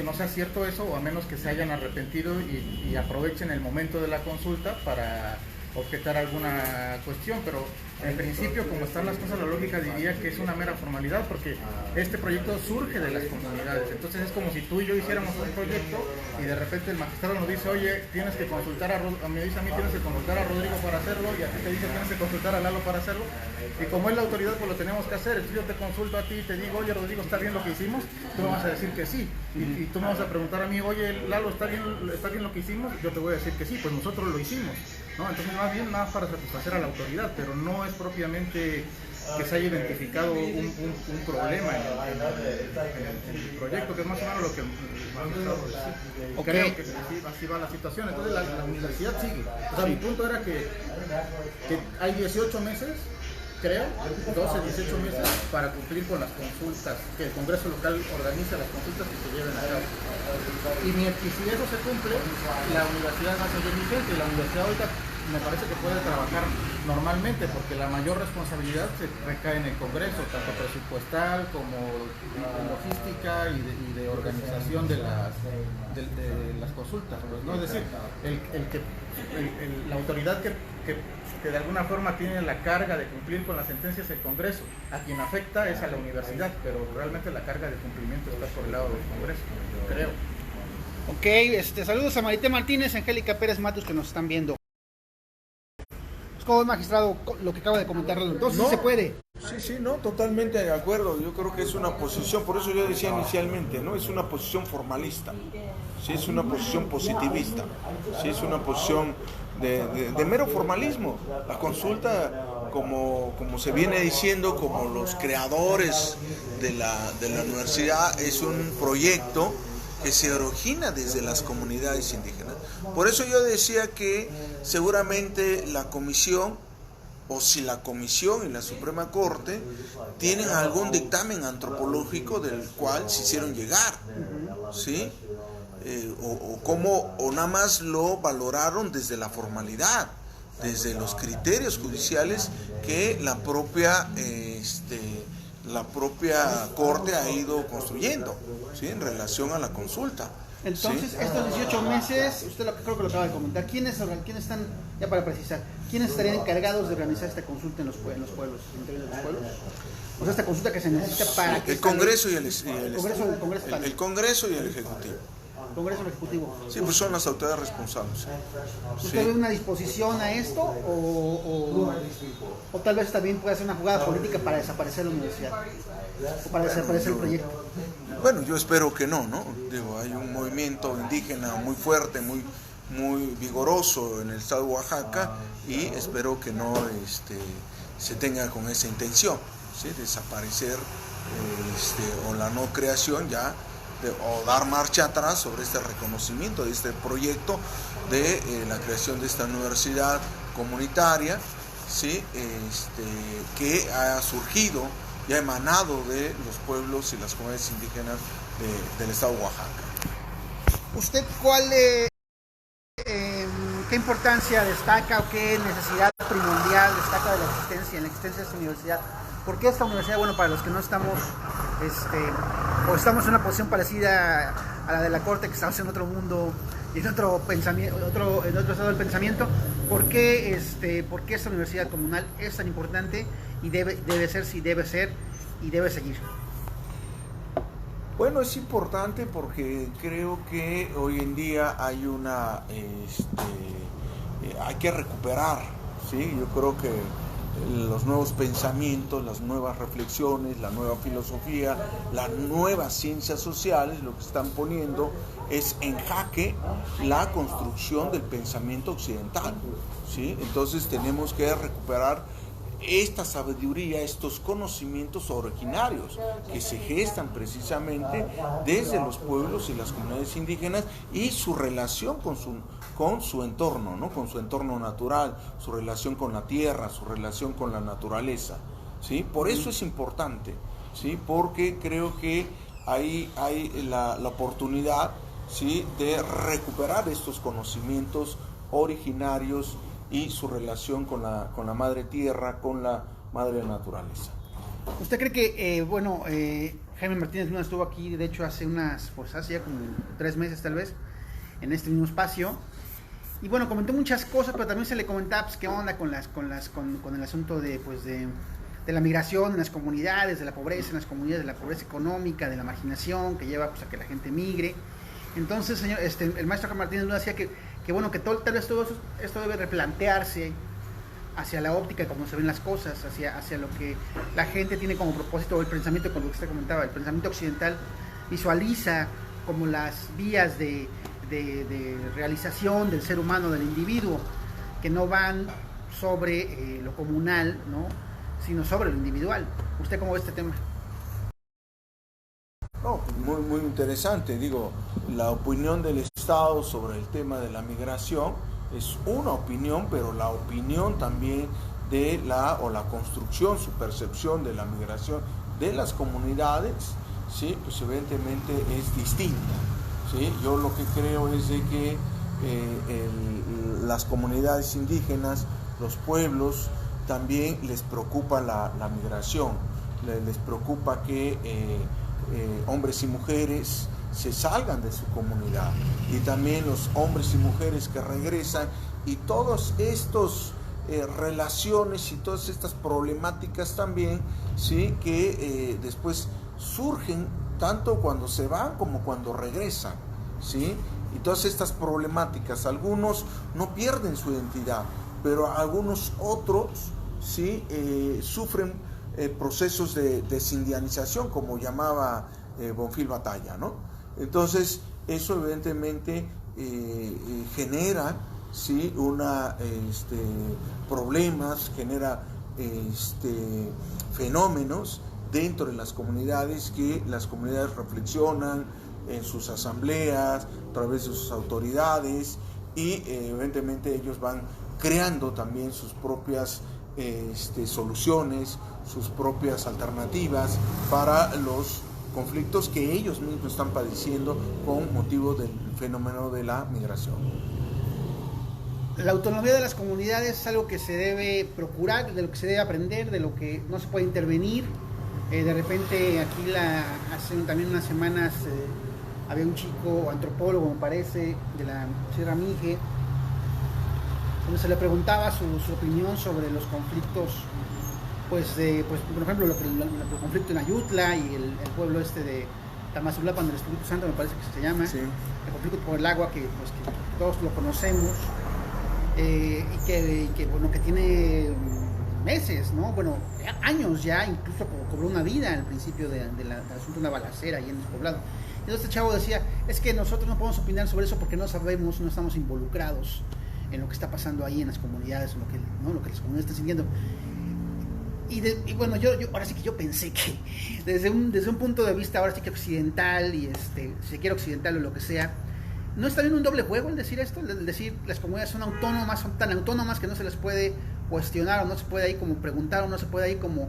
no sea cierto eso, o a menos que se hayan arrepentido y aprovechen el momento de la consulta para objetar alguna cuestión, pero en principio, como están las cosas, la lógica diría que es una mera formalidad, porque este proyecto surge de las comunidades. Entonces es como si tú y yo hiciéramos un proyecto y de repente el magistrado nos dice, oye, tienes que consultar me dice a mí, tienes que consultar a Rodrigo para hacerlo, y a ti te dice, tienes que consultar a Lalo para hacerlo, y como es la autoridad, pues lo tenemos que hacer. Entonces yo te consulto a ti y te digo, oye, Rodrigo, ¿está bien lo que hicimos? Tú me vas a decir que sí, y tú me vas a preguntar a mí, oye, Lalo, ¿está bien lo que hicimos? Yo te voy a decir que sí, pues nosotros lo hicimos, ¿no? Entonces más bien nada para satisfacer a la autoridad, pero no es propiamente que se haya identificado un problema en el proyecto, que es más o menos lo que el magistrado decía. Creo que así va la situación. Entonces la universidad sigue. O sea, mi punto era que hay 18 meses, creo, 18 meses para cumplir con las consultas, que el Congreso local organiza las consultas que se lleven a cabo. Y si eso se cumple, la universidad va a seguir vigente, y la universidad ahorita me parece que puede trabajar normalmente, porque la mayor responsabilidad se recae en el Congreso, tanto presupuestal como logística y de organización de las consultas, pues, ¿no? Es decir, la autoridad que de alguna forma tiene la carga de cumplir con las sentencias del Congreso, a quien afecta es a la universidad, pero realmente la carga de cumplimiento está por el lado del Congreso, creo. Ok, saludos a Marité Martínez, Angélica Pérez Matos, que nos están viendo. ¿Cómo es, magistrado, lo que acaba de comentar? Entonces, no, ¿sí se puede? Sí, no, totalmente de acuerdo. Yo creo que es una posición, por eso yo decía inicialmente, ¿no? Es una posición formalista, sí, es una posición positivista, sí, es una posición de mero formalismo. La consulta, como se viene diciendo, como los creadores de la universidad, es un proyecto que se origina desde las comunidades indígenas. Por eso yo decía que seguramente la comisión, o si la comisión y la Suprema Corte tienen algún dictamen antropológico del cual se hicieron llegar, ¿sí? O nada más lo valoraron desde la formalidad, desde los criterios judiciales que la propia Corte ha ido construyendo, ¿sí? En relación a la consulta. Entonces, ¿sí? Estos 18 meses, usted creo que lo acaba de comentar, ¿quiénes están, ya para precisar, quiénes estarían encargados de organizar esta consulta en los pueblos, en el interior de los pueblos? O sea, esta consulta que se necesita para que... El Congreso y el Ejecutivo. Congreso Ejecutivo. Sí, pues son las autoridades responsables. ¿Usted ve una disposición a esto o O tal vez también puede ser una jugada política para desaparecer la universidad, o para desaparecer el proyecto. Bueno, yo espero que no, ¿no? Digo, hay un movimiento indígena muy fuerte, muy vigoroso en el estado de Oaxaca, y espero que no se tenga con esa intención, ¿sí? Desaparecer o la no creación ya, o dar marcha atrás sobre este reconocimiento de este proyecto de la creación de esta universidad comunitaria, ¿sí? Que ha surgido y ha emanado de los pueblos y las comunidades indígenas del estado de Oaxaca. ¿Usted qué importancia destaca o qué necesidad primordial destaca de la existencia de esta universidad? ¿Por qué esta universidad? Bueno, para los que no estamos, o estamos en una posición parecida a la de la Corte, que estamos en otro mundo y en otro pensamiento, en otro estado del pensamiento, ¿por qué esta universidad comunal es tan importante y debe ser y debe seguir? Bueno, es importante porque creo que hoy en día hay hay que recuperar, ¿sí? Yo creo que los nuevos pensamientos, las nuevas reflexiones, la nueva filosofía, las nuevas ciencias sociales, lo que están poniendo es en jaque la construcción del pensamiento occidental, ¿sí? Entonces tenemos que recuperar esta sabiduría, estos conocimientos originarios que se gestan precisamente desde los pueblos y las comunidades indígenas y su relación con su entorno, ¿no? Con su entorno natural, su relación con la tierra, su relación con la naturaleza, ¿sí? Por eso es importante, ¿sí? Porque creo que hay la oportunidad, ¿sí? De recuperar estos conocimientos originarios y su relación con la madre tierra, con la madre naturaleza. ¿Usted cree que, Jaime Martínez Luna estuvo aquí, de hecho, hace ya como 3 meses tal vez, en este mismo espacio, y bueno, comentó muchas cosas, pero también se le comentaba, pues, qué onda con el asunto de la migración en las comunidades, de la pobreza en las comunidades, de la pobreza económica, de la marginación, que lleva, pues, a que la gente migre? Entonces, señor, el maestro Jaime Martínez Luna decía que tal vez todo esto debe replantearse hacia la óptica, como se ven las cosas, hacia lo que la gente tiene como propósito, el pensamiento, como usted comentaba, el pensamiento occidental visualiza como las vías de realización del ser humano, del individuo, que no van sobre lo comunal, ¿no?, sino sobre lo individual. ¿Usted cómo ve este tema? No, muy, muy interesante. Digo, la opinión del Estado sobre el tema de la migración es una opinión, pero la opinión también de la construcción, su percepción de la migración de las comunidades, ¿sí? Pues evidentemente es distinta, ¿sí? Yo lo que creo es de que las comunidades indígenas, los pueblos, también les preocupa la migración, les preocupa que hombres y mujeres se salgan de su comunidad, y también los hombres y mujeres que regresan, y todas estas relaciones y todas estas problemáticas también, ¿sí? Que después surgen tanto cuando se van como cuando regresan, ¿sí? Y todas estas problemáticas, algunos no pierden su identidad, pero algunos otros, ¿sí? Sufren procesos de desindianización, como llamaba Bonfil Batalla, ¿no? Entonces, eso evidentemente genera, ¿sí? Problemas, genera fenómenos dentro de las comunidades, que las comunidades reflexionan en sus asambleas, a través de sus autoridades, y evidentemente ellos van creando también sus propias soluciones, sus propias alternativas para los conflictos que ellos mismos están padeciendo con motivo del fenómeno de la migración. La autonomía de las comunidades es algo que se debe procurar, de lo que se debe aprender, de lo que no se puede intervenir. De repente aquí hace también unas semanas había un chico antropólogo, me parece, de la Sierra Mije, donde se le preguntaba su opinión sobre los conflictos, pues por ejemplo el conflicto en Ayutla y el pueblo de Tamazulapan del Espíritu Santo, me parece que se llama, sí. El conflicto por el agua, que todos lo conocemos, y que tiene meses, ¿no? Bueno, años ya, incluso cobró una vida al principio del asunto de una balacera ahí en el poblado. Entonces este chavo decía, es que nosotros no podemos opinar sobre eso porque no sabemos, no estamos involucrados en lo que está pasando ahí en las comunidades, lo que las comunidades están sintiendo. Y bueno, yo ahora sí que yo pensé que desde un punto de vista ahora sí que occidental y si se quiere occidental o lo que sea, ¿no está bien un doble juego el decir esto? El decir las comunidades son autónomas, son tan autónomas que no se les puede cuestionar o no se puede ahí como preguntar o no se puede ahí como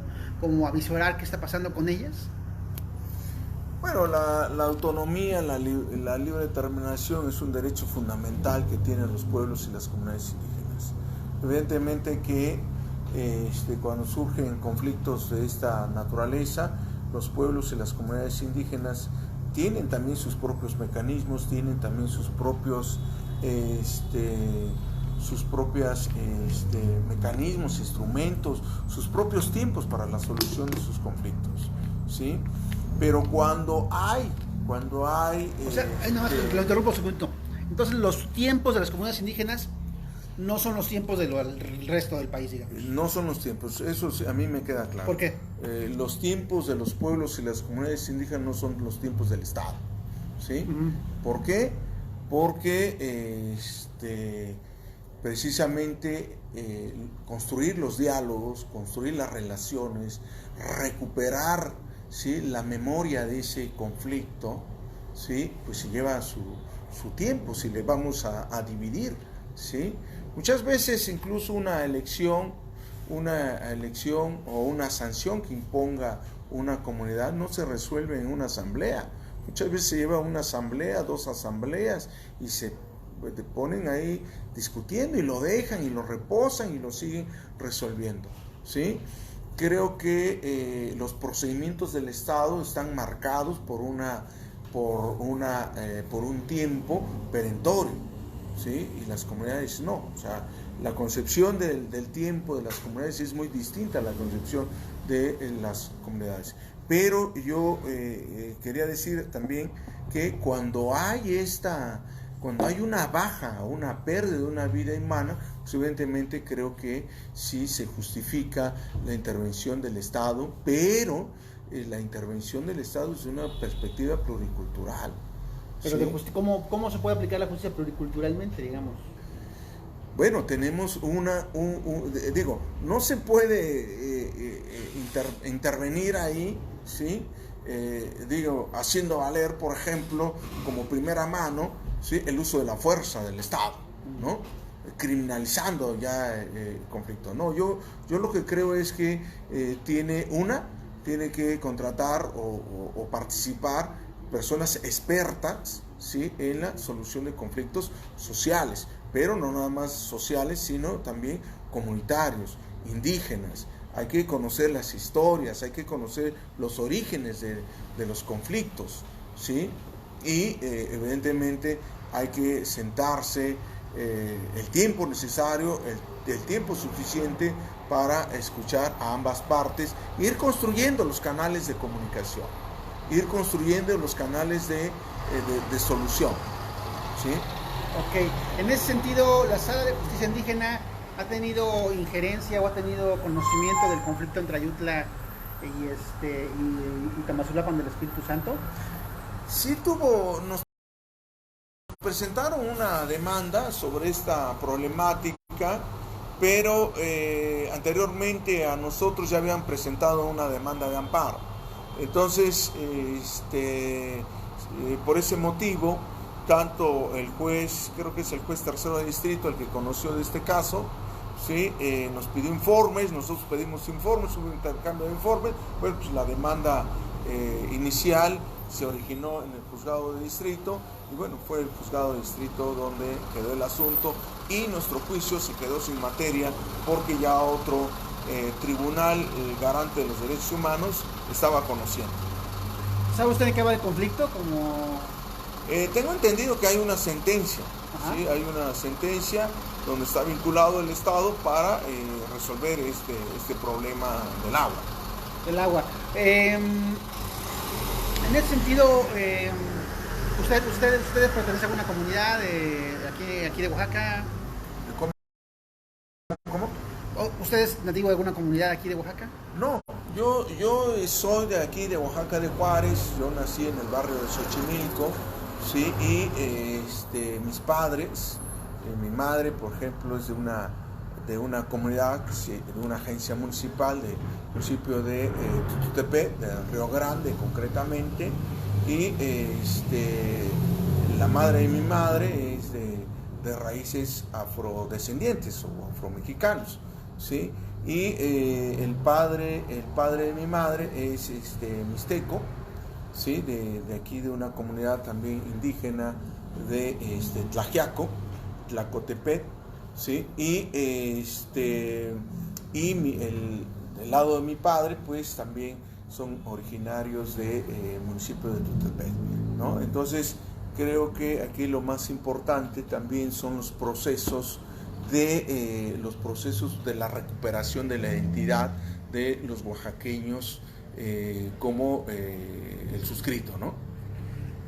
avisorar qué está pasando con ellas. Bueno, la autonomía, la libre determinación es un derecho fundamental que tienen los pueblos y las comunidades indígenas. Evidentemente que cuando surgen conflictos de esta naturaleza, los pueblos y las comunidades indígenas tienen también sus propios mecanismos, tienen también sus propios mecanismos, instrumentos, sus propios tiempos para la solución de sus conflictos, ¿sí? Pero cuando hay o sea, nada más lo interrumpo un segundo. Entonces los tiempos de las comunidades indígenas no son los tiempos del resto del país, digamos. No son los tiempos, eso a mí me queda claro. ¿Por qué? Los tiempos de los pueblos y las comunidades indígenas no son los tiempos del Estado, ¿sí? Uh-huh. ¿Por qué? Porque precisamente construir los diálogos, construir las relaciones, recuperar, ¿sí?, la memoria de ese conflicto, ¿sí?, pues se lleva su tiempo, si le vamos a dividir, ¿sí? Muchas veces incluso una elección o una sanción que imponga una comunidad no se resuelve en una asamblea. Muchas veces se lleva una asamblea, 2 asambleas y se ponen ahí discutiendo y lo dejan y lo reposan y lo siguen resolviendo, ¿sí? Creo que los procedimientos del Estado están marcados por un tiempo perentorio, ¿sí? Y las comunidades no. O sea, la concepción del tiempo de las comunidades es muy distinta a la concepción de las comunidades. Pero yo quería decir también que cuando hay una baja, una pérdida de una vida humana, pues evidentemente creo que sí se justifica la intervención del Estado, pero la intervención del Estado es una perspectiva pluricultural. Pero ¿sí? ¿Cómo se puede aplicar la justicia pluriculturalmente, digamos? Bueno, tenemos no se puede intervenir ahí, ¿sí? Haciendo valer, por ejemplo, como primera mano, ¿sí?, el uso de la fuerza del Estado, ¿no? Criminalizando ya el conflicto. No, yo lo que creo es que tiene que contratar o participar personas expertas, ¿sí?, en la solución de conflictos sociales, pero no nada más sociales, sino también comunitarios, indígenas. Hay que conocer las historias, hay que conocer los orígenes de los conflictos, ¿sí? Y evidentemente hay que sentarse el tiempo necesario, el tiempo suficiente para escuchar a ambas partes e ir construyendo los canales de comunicación, ir construyendo los canales de solución, ¿sí? Ok, en ese sentido, la Sala de Justicia Indígena ha tenido injerencia o ha tenido conocimiento del conflicto entre Ayutla y Tamazulapan del Espíritu Santo. Sí nos presentaron una demanda sobre esta problemática, pero anteriormente a nosotros ya habían presentado una demanda de amparo. Entonces, por ese motivo, tanto el juez, creo que es el juez tercero de distrito el que conoció de este caso, ¿sí?, nos pidió informes, nosotros pedimos informes, hubo un intercambio de informes. Bueno, pues la demanda inicial se originó en el juzgado de distrito y bueno, fue el juzgado de distrito donde quedó el asunto y nuestro juicio se quedó sin materia porque ya otro tribunal garante de los derechos humanos estaba conociendo. ¿Sabe usted de qué va el conflicto? Tengo entendido que hay una sentencia, ¿sí? Hay una sentencia donde está vinculado el Estado para resolver este problema del agua. Del agua. En ese sentido, ¿ustedes pertenecen a una comunidad de aquí de Oaxaca? ¿Cómo? ¿Usted es nativo de alguna comunidad aquí de Oaxaca? No, yo soy de aquí, de Oaxaca de Juárez. Yo nací en el barrio de Xochimilco, ¿sí? Y mis padres, mi madre, por ejemplo, es de una comunidad, de una agencia municipal del municipio de Tututepec, de Río Grande concretamente, y la madre de mi madre es de raíces afrodescendientes o afromexicanos, ¿sí? Y el padre de mi madre es mixteco, ¿sí? De aquí, de una comunidad también indígena de Tlaxiaco, Tlacotepec, ¿sí? Y el lado de mi padre, pues también son originarios del municipio de Tutepec, ¿no? Entonces creo que aquí lo más importante también son los procesos de la recuperación de la identidad de los oaxaqueños, como el suscrito, ¿no?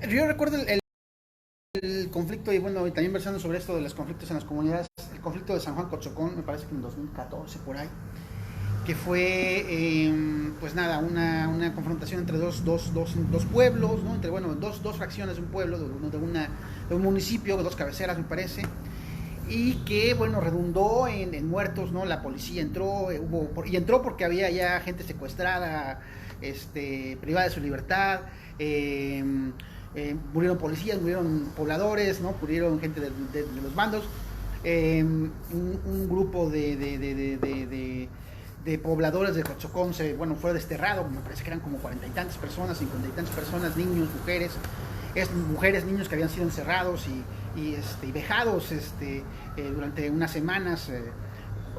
Yo recuerdo el conflicto, y bueno, también versando sobre esto de los conflictos en las comunidades, el conflicto de San Juan Cochocón, me parece que en 2014 por ahí, que fue pues nada, una confrontación entre dos pueblos, ¿no? Entre, bueno, dos fracciones de un pueblo, de un municipio, dos cabeceras me parece, y que bueno, redundó en muertos, ¿no? La policía entró, entró porque había ya gente secuestrada, privada de su libertad, murieron policías, murieron pobladores, ¿no? Murieron gente de los bandos, un grupo de pobladores de Cochocón fue desterrado, me parece que eran como 40 y tantas personas, 50 y tantas personas, niños, mujeres, niños que habían sido encerrados y vejados durante unas semanas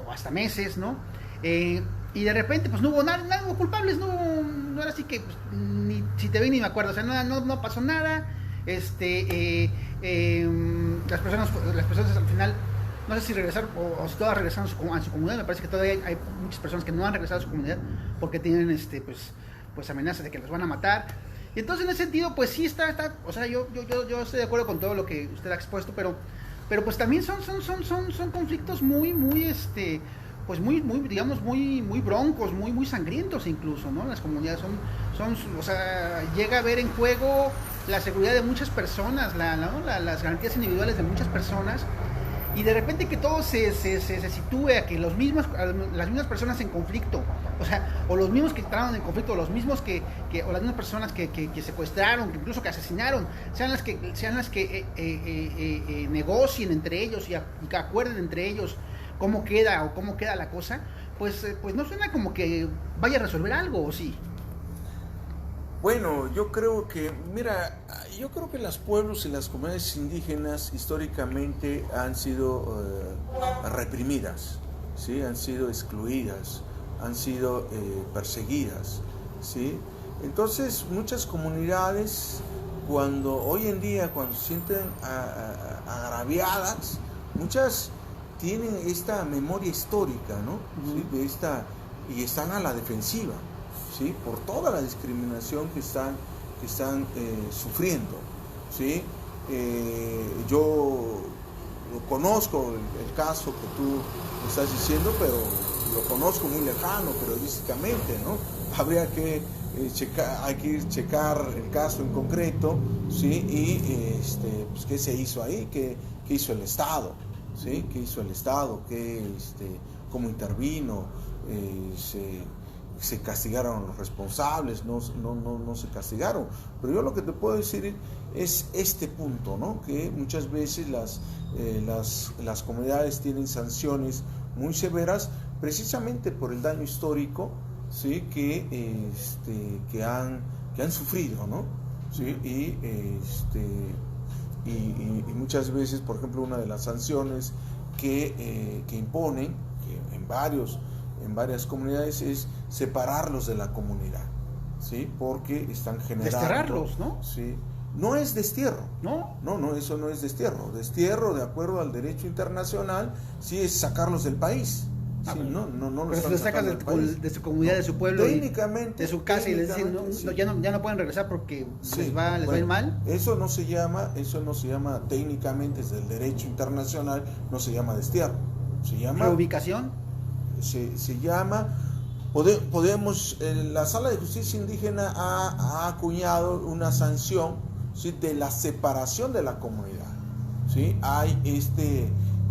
o hasta meses, ¿no? Y de repente pues no hubo nada, no hubo culpables, no era así que pues, ni si te vi ni me acuerdo, o sea, no pasó nada. Las personas al final, no sé si regresaron o si todas regresaron a su comunidad. Me parece que todavía hay muchas personas que no han regresado a su comunidad porque tienen pues amenazas de que los van a matar. Y entonces en ese sentido pues sí está, o sea, yo estoy de acuerdo con todo lo que usted ha expuesto, pero pues también son conflictos muy pues muy digamos muy broncos, muy sangrientos incluso, ¿no? Las comunidades o sea, llega a haber en juego la seguridad de muchas personas, las garantías individuales de muchas personas. Y de repente que todo se sitúe a que las mismas personas en conflicto, o sea, o los mismos que entraron en conflicto, o los mismos o las mismas personas que secuestraron, que incluso que asesinaron, sean las que negocien entre ellos y que acuerden entre ellos cómo queda la cosa, pues no suena como que vaya a resolver algo, ¿o sí? Bueno, yo creo que los pueblos y las comunidades indígenas históricamente han sido reprimidas, ¿sí? Han sido excluidas, han sido perseguidas, ¿sí? Entonces muchas comunidades hoy en día cuando se sienten agraviadas, muchas tienen esta memoria histórica, ¿no? ¿Sí? Y están a la defensiva, ¿sí? Por toda la discriminación que están sufriendo, ¿sí? Yo conozco el caso que tú estás diciendo, pero lo conozco muy lejano periodísticamente, ¿no? Habría que checar el caso en concreto, ¿sí? Y pues, qué se hizo ahí, qué hizo el Estado, ¿sí? ¿Qué hizo el Estado? ¿Cómo intervino? Se castigaron a los responsables, no se castigaron. Pero yo lo que te puedo decir es este punto, ¿no? Que muchas veces las comunidades tienen sanciones muy severas precisamente por el daño histórico, ¿sí? que han sufrido, ¿no? ¿Sí? Y muchas veces, por ejemplo, una de las sanciones que imponen, que en varias comunidades, es separarlos de la comunidad, ¿sí? Porque están generando... Desterrarlos, ¿no? Sí. No es destierro. ¿No? No, eso no es destierro. Destierro, de acuerdo al derecho internacional, sí es sacarlos del país. Sí, bueno. no pero si lo sacas de su comunidad, de su pueblo, técnicamente, de su casa, y les dicen, sí. ya no pueden regresar porque Sí, les va a ir mal. Eso no se llama técnicamente, desde el derecho internacional, no se llama destierro. Se llama Reubicación. se llama, podemos, la Sala de Justicia Indígena ha acuñado una sanción, ¿sí?, de la separación de la comunidad, ¿sí? Hay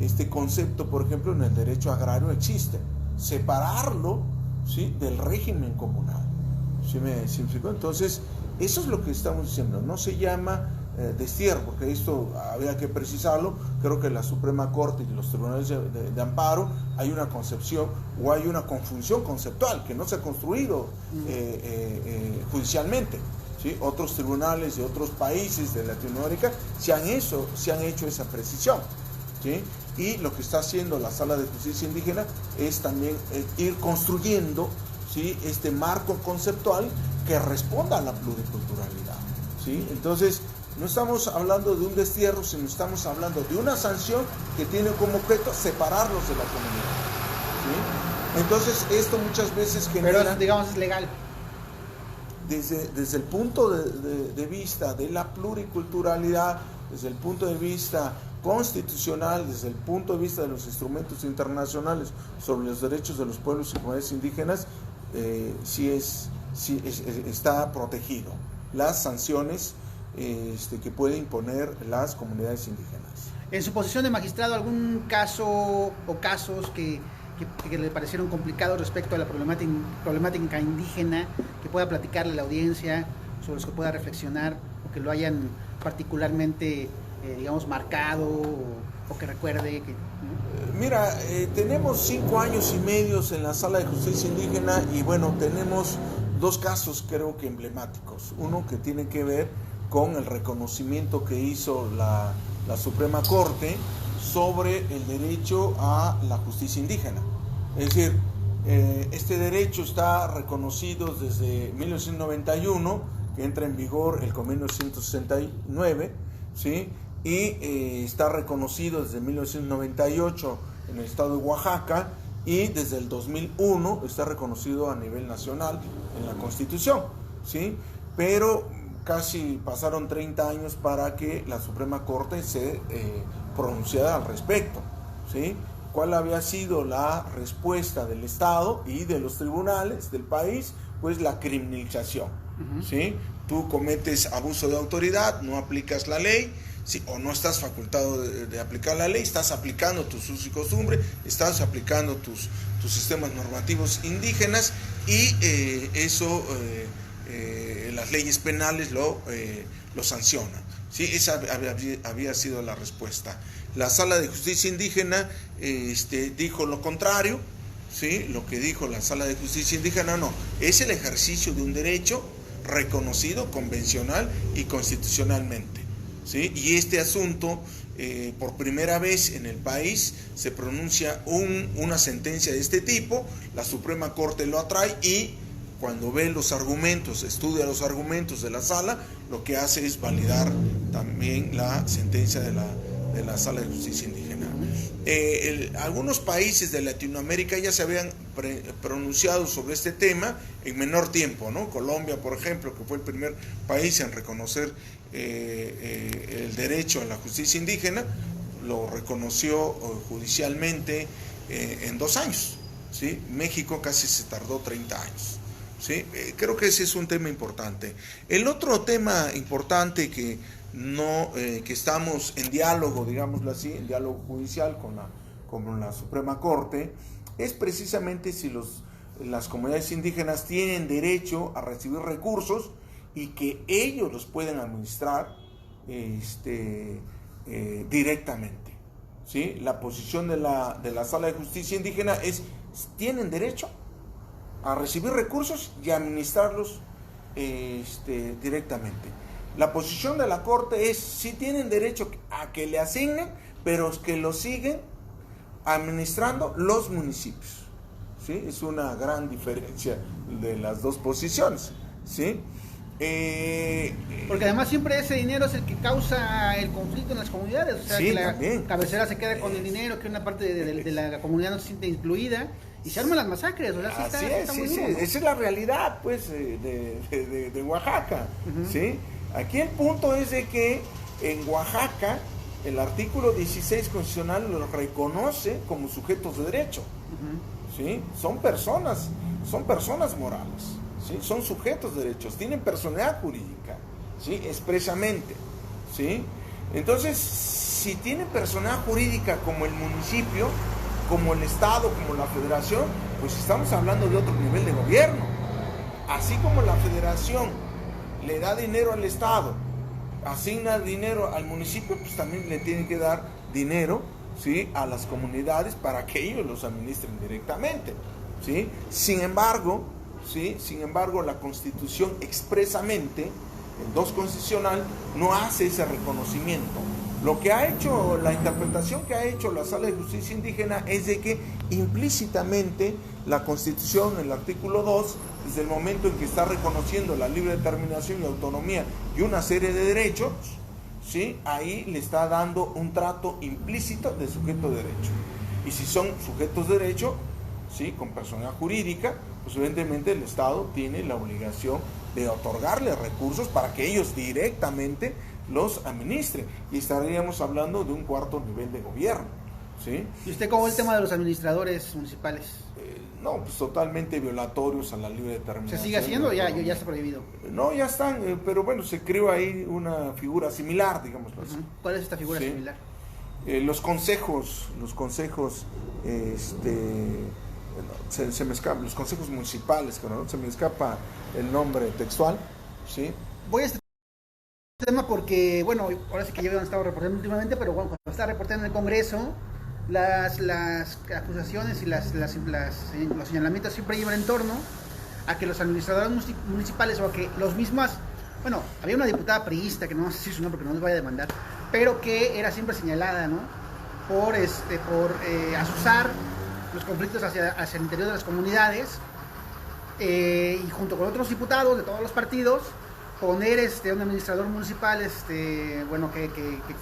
este concepto, por ejemplo, en el derecho agrario existe, separarlo, ¿sí?, del régimen comunal. ¿Sí me explicó? Entonces, eso es lo que estamos diciendo, no se llama destierro, porque esto había que precisarlo. Creo que la Suprema Corte y los tribunales de amparo hay una concepción o hay una confusión conceptual que no se ha construido judicialmente, ¿sí? Otros tribunales de otros países de Latinoamérica se han hecho esa precisión, ¿sí? Y lo que está haciendo la Sala de Justicia Indígena es también ir construyendo, ¿sí?, este marco conceptual que responda a la pluriculturalidad, ¿sí? Entonces, no estamos hablando de un destierro, sino estamos hablando de una sanción que tiene como objeto separarlos de la comunidad, ¿sí? Entonces, esto muchas veces genera... Pero, digamos, es legal. Desde el punto de vista de la pluriculturalidad, desde el punto de vista constitucional, desde el punto de vista de los instrumentos internacionales sobre los derechos de los pueblos y comunidades indígenas, está protegido las sanciones que puede imponer las comunidades indígenas. En su posición de magistrado, ¿algún caso o casos que le parecieron complicados respecto a la problemática indígena, que pueda platicarle a la audiencia, sobre los que pueda reflexionar, o que lo hayan particularmente, digamos, marcado, o que recuerde? Mira, tenemos 5 años y medio en la Sala de Justicia Indígena y bueno, tenemos 2 casos creo que emblemáticos. Uno que tiene que ver con el reconocimiento que hizo la Suprema Corte sobre el derecho a la justicia indígena. Es decir, este derecho está reconocido desde 1991, que entra en vigor el Convenio 169, ¿sí? Y está reconocido desde 1998 en el estado de Oaxaca, y desde el 2001 está reconocido a nivel nacional en la Constitución, ¿sí? Pero casi pasaron 30 años para que la Suprema Corte se pronunciara al respecto, ¿sí? ¿Cuál había sido la respuesta del Estado y de los tribunales del país? Pues la criminalización, ¿sí? Tú cometes abuso de autoridad, no aplicas la ley, ¿sí?, o no estás facultado de aplicar la ley, estás aplicando tus usos y costumbres, estás aplicando tus sistemas normativos indígenas, y eso las leyes penales lo sancionan, ¿sí? Esa había sido la respuesta. La Sala de Justicia Indígena dijo lo contrario, ¿sí? Lo que dijo la Sala de Justicia Indígena no, es el ejercicio de un derecho reconocido convencional y constitucionalmente, ¿sí? Y este asunto, por primera vez en el país, se pronuncia una sentencia de este tipo, la Suprema Corte lo atrae y cuando ve los argumentos, estudia los argumentos de la sala, lo que hace es validar también la sentencia de la Sala de Justicia Indígena. Algunos países de Latinoamérica ya se habían pronunciado sobre este tema en menor tiempo, ¿no? Colombia, por ejemplo, que fue el primer país en reconocer el derecho a la justicia indígena, lo reconoció judicialmente en 2 años, ¿sí? México casi se tardó 30 años. ¿Sí? Creo que ese es un tema importante. El otro tema importante que estamos en diálogo, digámoslo así, en diálogo judicial con la Suprema Corte, es precisamente si las comunidades indígenas tienen derecho a recibir recursos y que ellos los pueden administrar directamente, ¿sí? La posición de la Sala de Justicia Indígena es: ¿tienen derecho a recibir recursos y administrarlos directamente? La posición de la Corte es: sí tienen derecho a que le asignen, pero que lo siguen administrando los municipios, ¿sí? Es una gran diferencia de las 2 posiciones, ¿sí? Porque además siempre ese dinero es el que causa el conflicto en las comunidades, o sea, sí, que la también cabecera se queda con el dinero, que una parte de la comunidad no se siente incluida, y se arman las masacres, ¿verdad? Sí, está muy duro, ¿no? Esa es la realidad, pues, de Oaxaca, ¿sí? Aquí el punto es de que en Oaxaca el artículo 16 constitucional los reconoce como sujetos de derecho, ¿sí? Son personas morales, ¿sí? Son sujetos de derechos, tienen personalidad jurídica, ¿sí? Expresamente, ¿sí? Entonces, si tienen personalidad jurídica como el municipio, como el Estado, como la Federación, pues estamos hablando de otro nivel de gobierno. Así como la Federación le da dinero al Estado, asigna dinero al municipio, pues también le tienen que dar dinero, ¿sí? A las comunidades para que ellos los administren directamente, ¿sí? Sin embargo, ¿sí? La Constitución expresamente, el 2 constitucional, no hace ese reconocimiento. Lo que ha hecho, la interpretación que ha hecho la Sala de Justicia Indígena es de que implícitamente la Constitución, en el artículo 2, desde el momento en que está reconociendo la libre determinación y autonomía y una serie de derechos, ¿sí? Ahí le está dando un trato implícito de sujeto de derecho. Y si son sujetos de derecho, ¿sí? Con personalidad jurídica, pues evidentemente el Estado tiene la obligación de otorgarles recursos para que ellos directamente los administren. Y estaríamos hablando de un cuarto nivel de gobierno, ¿sí? ¿Y usted cómo ve el tema de los administradores municipales? No, pues totalmente violatorios a la libre determinación. ¿Se sigue haciendo o ya está prohibido? No, ya están, pero bueno, se creó ahí una figura similar, digamos así. ¿Cuál es esta figura Sí. similar? Los consejos, se me escapa, los consejos municipales, ¿no? Se me escapa el nombre textual, ¿sí? Voy a este tema porque, bueno, ahora sí que yo he estado reportando últimamente, pero bueno, cuando estaba reportando en el Congreso, las acusaciones y los señalamientos siempre llevan en torno a que los administradores municipales o a que los mismos, bueno, había una diputada priista que no sé si su nombre porque no nos vaya a demandar, pero que era siempre señalada, ¿no? Por azuzar los conflictos hacia el interior de las comunidades y junto con otros diputados de todos los partidos poner un administrador municipal bueno que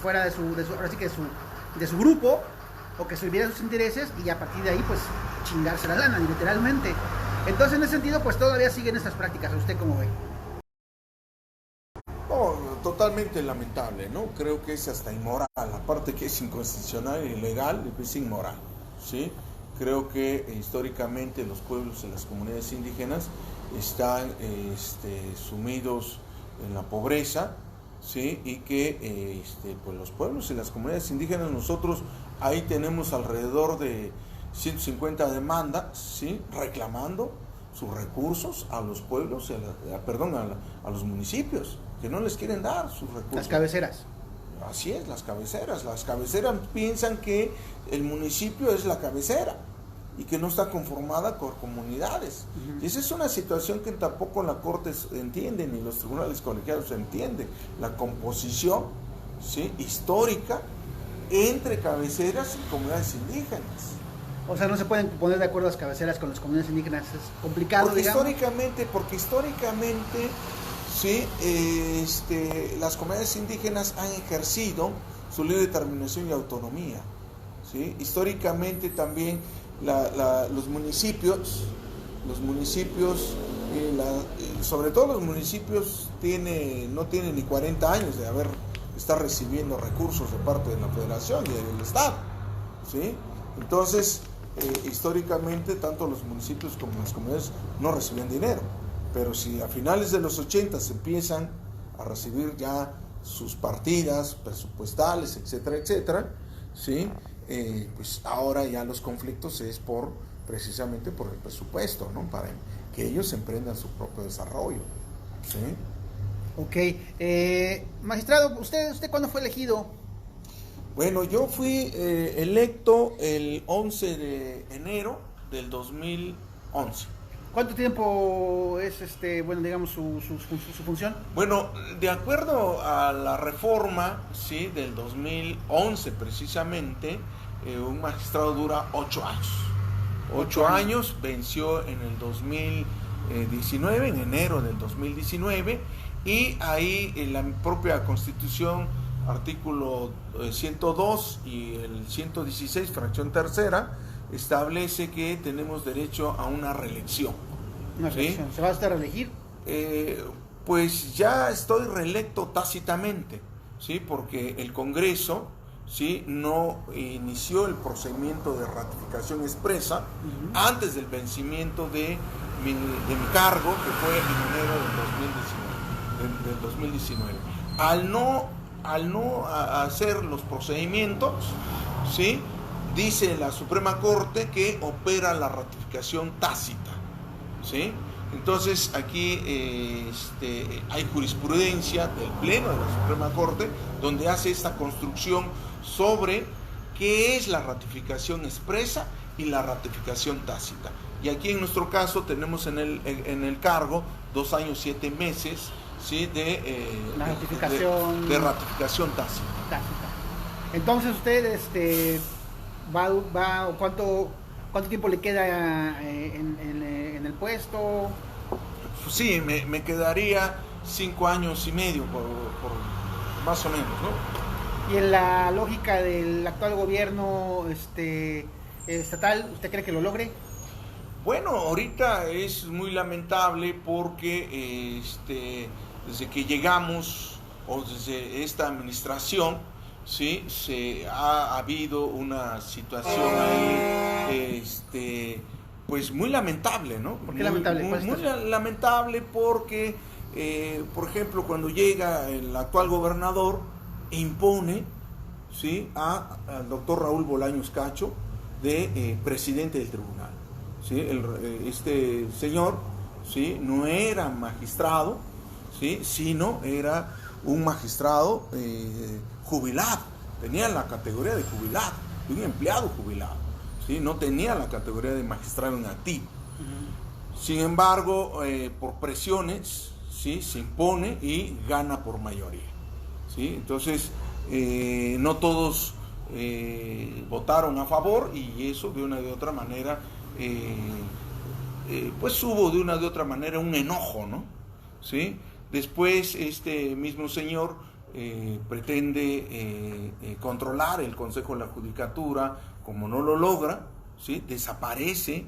fuera de su grupo o que sirviera sus intereses y a partir de ahí pues chingarse la lana literalmente. Entonces en ese sentido pues todavía siguen estas prácticas. ¿A usted cómo ve? No, totalmente lamentable, ¿no? Creo que es hasta inmoral, aparte que es inconstitucional y ilegal, es inmoral, ¿sí? Creo que históricamente los pueblos y las comunidades indígenas están sumidos en la pobreza, ¿sí? Y que pues los pueblos y las comunidades indígenas, nosotros ahí tenemos alrededor de 150 demandas, ¿sí? Reclamando sus recursos a los pueblos, a los municipios, que no les quieren dar sus recursos. Las cabeceras. Así es, las cabeceras piensan que el municipio es la cabecera y que no está conformada por comunidades. Y esa es una situación que tampoco la Corte entiende, ni los tribunales colegiados entienden, la composición, ¿sí? Histórica entre cabeceras y comunidades indígenas. O sea, no se pueden poner de acuerdo las cabeceras con las comunidades indígenas, es complicado, Porque digamos. históricamente, sí, las comunidades indígenas han ejercido su libre determinación y autonomía, ¿sí? Históricamente también los municipios, sobre todo los municipios no tienen ni 40 años de estar recibiendo recursos de parte de la Federación y del Estado, ¿sí? Entonces, históricamente tanto los municipios como las comunidades no recibían dinero, pero si a finales de los 80 se empiezan a recibir ya sus partidas presupuestales, etcétera, ¿sí? Pues ahora ya los conflictos es precisamente por el presupuesto, ¿no? Para que ellos emprendan su propio desarrollo, ¿sí? Ok. Magistrado, ¿usted cuándo fue elegido? Bueno, yo fui electo el 11 de enero del 2011. ¿Cuánto tiempo es digamos su función? Bueno, de acuerdo a la reforma, sí, del 2011 precisamente, un magistrado dura 8 años. 8 años, venció en el 2019, en enero del 2019, y ahí en la propia Constitución, artículo 102 y el 116, fracción tercera, establece que tenemos derecho a una reelección. Una reelección. ¿Sí? ¿Se va a usted a reelegir? Pues ya estoy reelecto tácitamente, ¿sí? Porque el Congreso, ¿sí? No inició el procedimiento de ratificación expresa antes del vencimiento de mi cargo, que fue en enero del 2019. Al no hacer los procedimientos, ¿sí? Dice la Suprema Corte que opera la ratificación tácita, ¿sí? Entonces aquí hay jurisprudencia del Pleno de la Suprema Corte donde hace esta construcción sobre qué es la ratificación expresa y la ratificación tácita. Y aquí en nuestro caso tenemos en el cargo 2 años 7 meses, ¿sí? de ratificación tácita. Entonces usted ¿cuánto tiempo le queda en el puesto? Sí, me quedaría 5 años y medio por más o menos, ¿no? Y en la lógica del actual gobierno estatal, ¿usted cree que lo logre? Bueno, ahorita es muy lamentable porque desde que llegamos, o desde esta administración, sí, se ha habido una situación ahí, pues muy lamentable, ¿no? ¿Por qué lamentable? Muy lamentable porque, por ejemplo, cuando llega el actual gobernador, impone, ¿sí? al doctor Raúl Bolaños Cacho de presidente del tribunal, ¿sí? Este señor, ¿sí? No era magistrado, ¿sí? Sino era un magistrado jubilado, tenía la categoría de jubilado, de un empleado jubilado, ¿sí? No tenía la categoría de magistrado en activo. Sin embargo, por presiones, ¿sí? Se impone y gana por mayoría, ¿sí? Entonces, no todos votaron a favor y eso de una de otra manera, pues hubo de una de otra manera un enojo, ¿no? ¿Sí? Después este mismo señor pretende controlar el Consejo de la Judicatura. Como no lo logra, ¿sí? Desaparece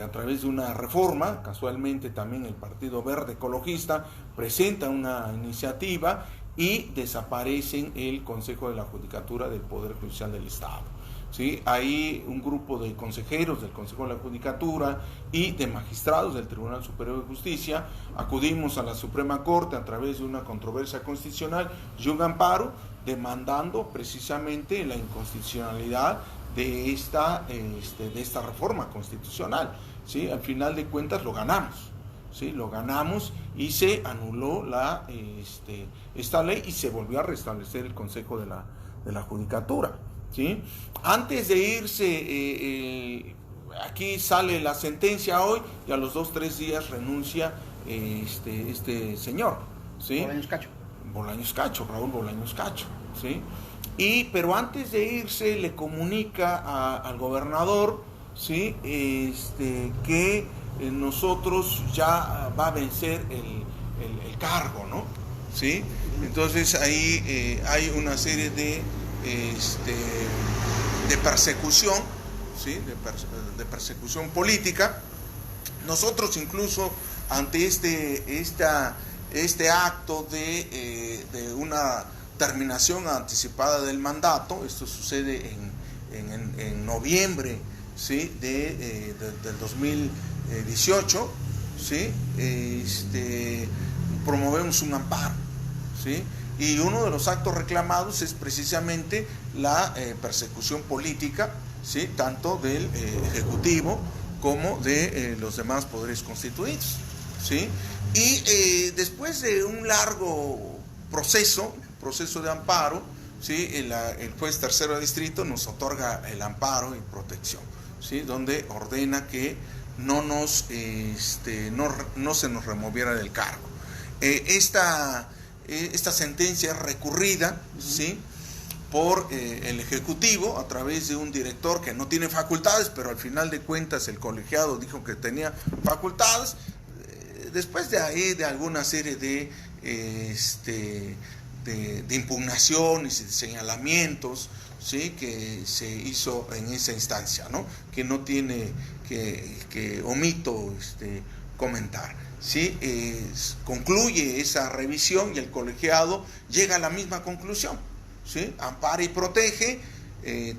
a través de una reforma. Casualmente también el Partido Verde Ecologista presenta una iniciativa y desaparecen el Consejo de la Judicatura del Poder Judicial del Estado, ¿sí? Ahí un grupo de consejeros del Consejo de la Judicatura y de magistrados del Tribunal Superior de Justicia acudimos a la Suprema Corte a través de una controversia constitucional y un amparo demandando precisamente la inconstitucionalidad de esta reforma constitucional, ¿sí? Al final de cuentas lo ganamos, ¿sí? Lo ganamos y se anuló esta ley y se volvió a restablecer el Consejo de la Judicatura, ¿sí? Antes de irse, aquí sale la sentencia hoy y a los 2-3 días renuncia este señor, ¿sí? Bolaños Cacho, Raúl Bolaños Cacho, ¿sí? Pero antes de irse le comunica al gobernador, ¿sí? Que nosotros ya va a vencer el cargo, ¿no? ¿Sí? Entonces ahí hay una serie de persecución, ¿sí? de persecución política. Nosotros incluso ante este acto de una terminación anticipada del mandato, esto sucede en noviembre, ¿sí? del 2018, ¿sí? Promovemos un amparo, ¿sí? Y uno de los actos reclamados es precisamente la persecución política, ¿sí? Tanto del Ejecutivo como de los demás poderes constituidos, ¿sí? Y después de un largo proceso de amparo, ¿sí? El juez tercero de distrito nos otorga el amparo y protección, ¿sí? Donde ordena que no se nos removiera del cargo. Esta sentencia es recurrida, ¿sí? Por el Ejecutivo a través de un director que no tiene facultades, pero al final de cuentas el colegiado dijo que tenía facultades. Después de ahí de alguna serie de impugnaciones y de señalamientos, ¿sí? Que se hizo en esa instancia, ¿no? Que no tiene, que omito comentar, ¿sí? Concluye esa revisión y el colegiado llega a la misma conclusión, ¿sí? Ampara y protege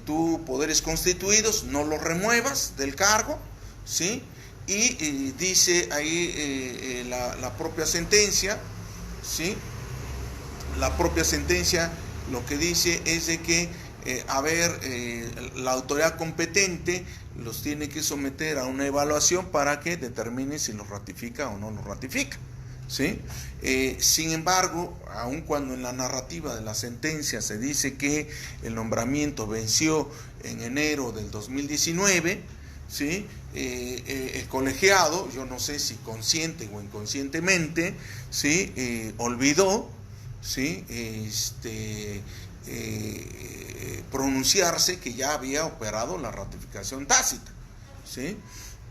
tus poderes constituidos, no los remuevas del cargo, ¿sí? Y dice ahí la propia sentencia, ¿sí? La propia sentencia lo que dice es de que, la autoridad competente los tiene que someter a una evaluación para que determine si los ratifica o no los ratifica, ¿sí? Sin embargo, aun cuando en la narrativa de la sentencia se dice que el nombramiento venció en enero del 2019, ¿sí? El colegiado, yo no sé si consciente o inconscientemente, ¿sí? Olvidó, ¿sí? Pronunciarse que ya había operado la ratificación tácita, ¿sí?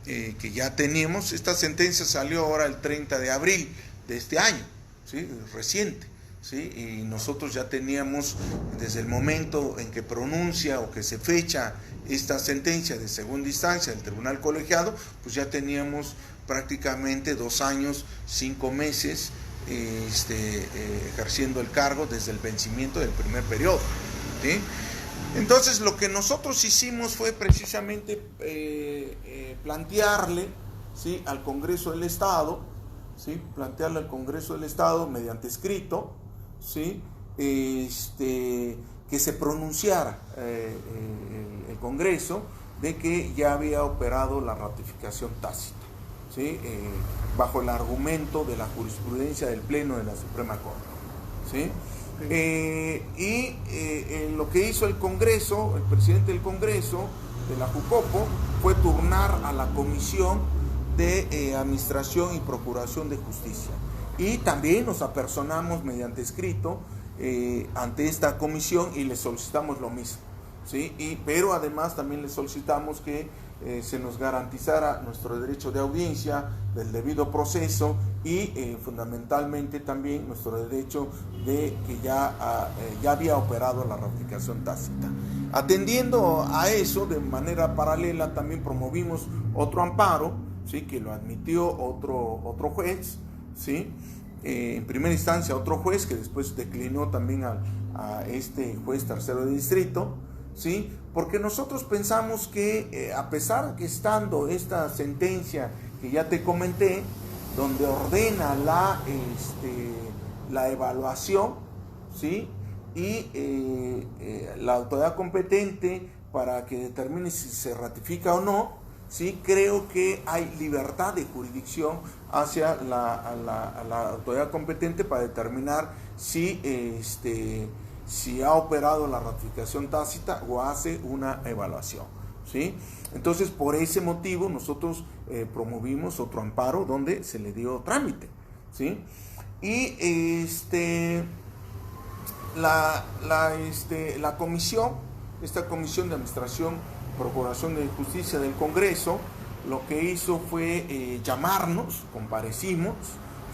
Que ya teníamos, esta sentencia salió ahora el 30 de abril de este año, ¿sí? Reciente, ¿sí? Y nosotros ya teníamos, desde el momento en que pronuncia o que se fecha esta sentencia de segunda instancia del tribunal colegiado, pues ya teníamos prácticamente 2 años, 5 meses ejerciendo el cargo desde el vencimiento del primer periodo, ¿sí? Entonces lo que nosotros hicimos fue precisamente plantearle, ¿sí? Al Congreso del Estado, ¿sí? Plantearle al Congreso del Estado mediante escrito, ¿sí? Que se pronunciara el Congreso de que ya había operado la ratificación tácita, ¿sí? Bajo el argumento de la jurisprudencia del Pleno de la Suprema Corte, ¿sí? Lo que hizo el Congreso, el presidente del Congreso de la Jucopo, fue turnar a la Comisión de Administración y Procuración de Justicia, y también nos apersonamos mediante escrito ante esta comisión y le solicitamos lo mismo, ¿sí? Pero además también le solicitamos que se nos garantizara nuestro derecho de audiencia, del debido proceso y fundamentalmente también nuestro derecho de que ya había operado la ratificación tácita. Atendiendo a eso, de manera paralela también promovimos otro amparo, ¿sí? Que lo admitió otro juez, ¿sí? En primera instancia otro juez que después declinó también a este juez tercero de distrito, ¿sí? Porque nosotros pensamos que a pesar que estando esta sentencia que ya te comenté, donde ordena la evaluación, ¿sí? Y la autoridad competente para que determine si se ratifica o no, ¿sí? Creo que hay libertad de jurisdicción hacia la autoridad competente para determinar si ha operado la ratificación tácita o hace una evaluación, ¿sí? Entonces, por ese motivo, nosotros promovimos otro amparo donde se le dio trámite, ¿sí? Y la comisión, esta Comisión de Administración y Procuración de Justicia del Congreso, lo que hizo fue llamarnos, comparecimos,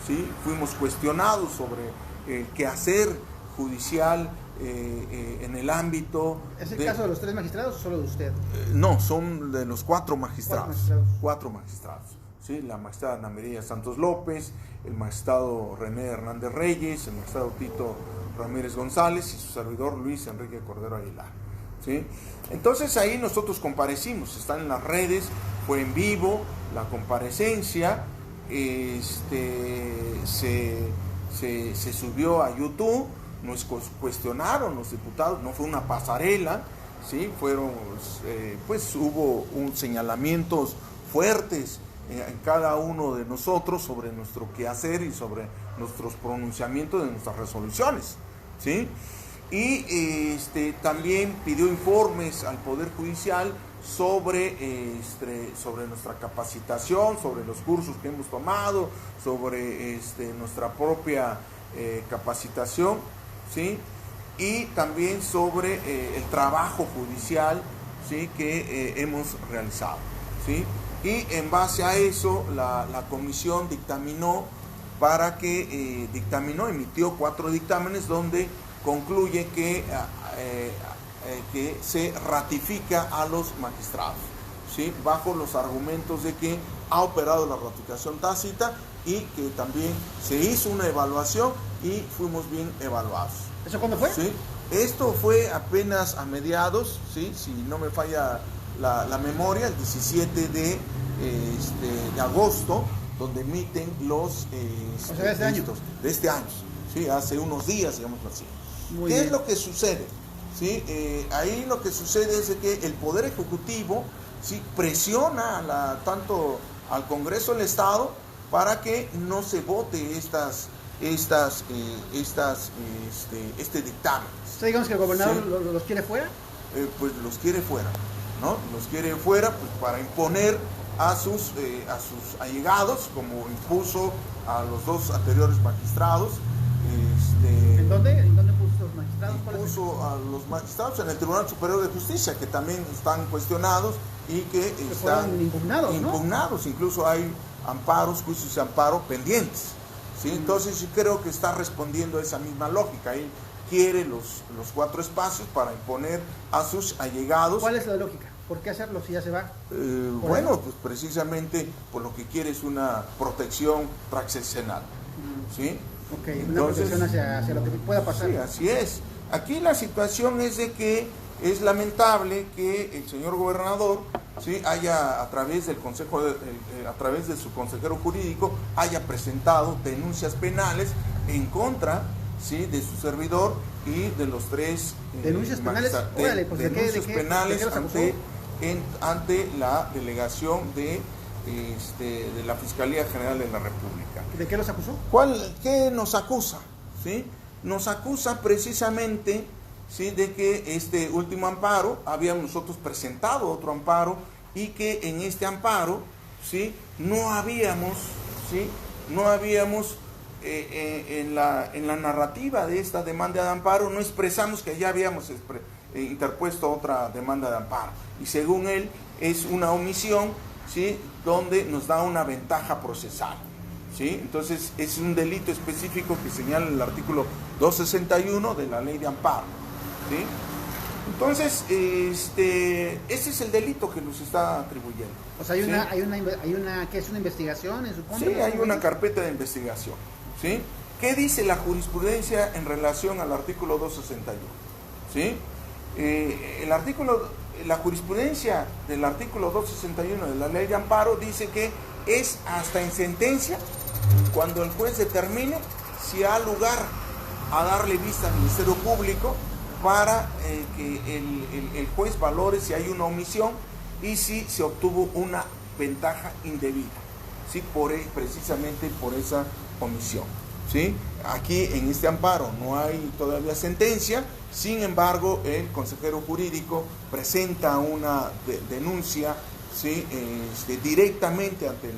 ¿sí? Fuimos cuestionados sobre el quehacer judicial en el ámbito. ¿Es el caso de los 3 magistrados o solo de usted? No, son de los 4 magistrados. 4 magistrados. ¿Sí? La magistrada Ana María Santos López, el magistrado René Hernández Reyes, el magistrado Tito Ramírez González y su servidor Luis Enrique Cordero Aguilar, ¿sí? Entonces ahí nosotros comparecimos, están en las redes, fue en vivo la comparecencia, se subió a YouTube, nos cuestionaron los diputados, no fue una pasarela, ¿sí? Hubo señalamientos fuertes en cada uno de nosotros sobre nuestro quehacer y sobre nuestros pronunciamientos de nuestras resoluciones, ¿sí? Y también pidió informes al Poder Judicial sobre nuestra capacitación, sobre los cursos que hemos tomado, sobre nuestra propia capacitación, ¿sí? Y también sobre el trabajo judicial, ¿sí? Que hemos realizado, ¿sí? Y en base a eso la comisión emitió 4 dictámenes donde concluye que se ratifica a los magistrados, ¿sí? Bajo los argumentos de que ha operado la ratificación tácita y que también se hizo una evaluación y fuimos bien evaluados. ¿Eso cuándo fue? ¿Sí? Esto fue apenas a mediados, ¿sí? Si no me falla la memoria, el 17 de agosto, donde emiten los o sea, de este año, ¿sí? Hace unos días, digamos así. ¿Qué es lo que sucede? ¿Sí? Ahí lo que sucede es que el Poder Ejecutivo, ¿sí?, presiona tanto al Congreso del Estado para que no se vote este dictamen. O sea, digamos que el gobernador, ¿sí?, los quiere fuera. Pues los quiere fuera, ¿no? Los quiere fuera, pues, para imponer a sus allegados, como impuso a los dos anteriores magistrados. ¿En dónde puso los magistrados? Impuso a los magistrados en el Tribunal Superior de Justicia, que también están cuestionados y que están impugnados, ¿no? Incluso hay amparos, juicios de amparo pendientes, ¿sí? Entonces yo creo que está respondiendo a esa misma lógica. Él quiere los 4 espacios para imponer a sus allegados. ¿Cuál es la lógica? ¿Por qué hacerlo si ya se va? Bueno, pues precisamente por lo que quiere es una protección transaccional, ¿sí? Ok, una protección hacia lo que pueda pasar. Sí, así es. Aquí la situación es de que es lamentable que el señor gobernador, ¿sí?, haya a través del a través de su consejero jurídico haya presentado denuncias penales en contra, ¿sí?, de su servidor y de los 3 denuncias penales. Órale, pues denuncias penales ante la delegación de la Fiscalía General de la República. ¿De qué los acusó? ¿Qué nos acusa? ¿Sí? Nos acusa precisamente, ¿sí?, de que este último amparo, habíamos nosotros presentado otro amparo, y que en este amparo, ¿sí?, no habíamos en la narrativa de esta demanda de amparo, no expresamos que ya habíamos interpuesto otra demanda de amparo, y según él es una omisión, ¿sí?, donde nos da una ventaja procesal, ¿sí? Entonces es un delito específico que señala el artículo 261 de la ley de amparo, ¿sí? Entonces ese es el delito que nos está atribuyendo. O sea, hay una ¿qué es una investigación en su contra? Sí, hay una carpeta de investigación, ¿sí? ¿Qué dice la jurisprudencia en relación al artículo 261? ¿Sí? La jurisprudencia del artículo 261 de la ley de amparo dice que es hasta en sentencia cuando el juez determine si ha lugar a darle vista al Ministerio Público para que el juez valore si hay una omisión y si se obtuvo una ventaja indebida, ¿sí?, precisamente por esa omisión, ¿sí? Aquí en este amparo no hay todavía sentencia, sin embargo el consejero jurídico presenta una denuncia, ¿sí?, directamente ante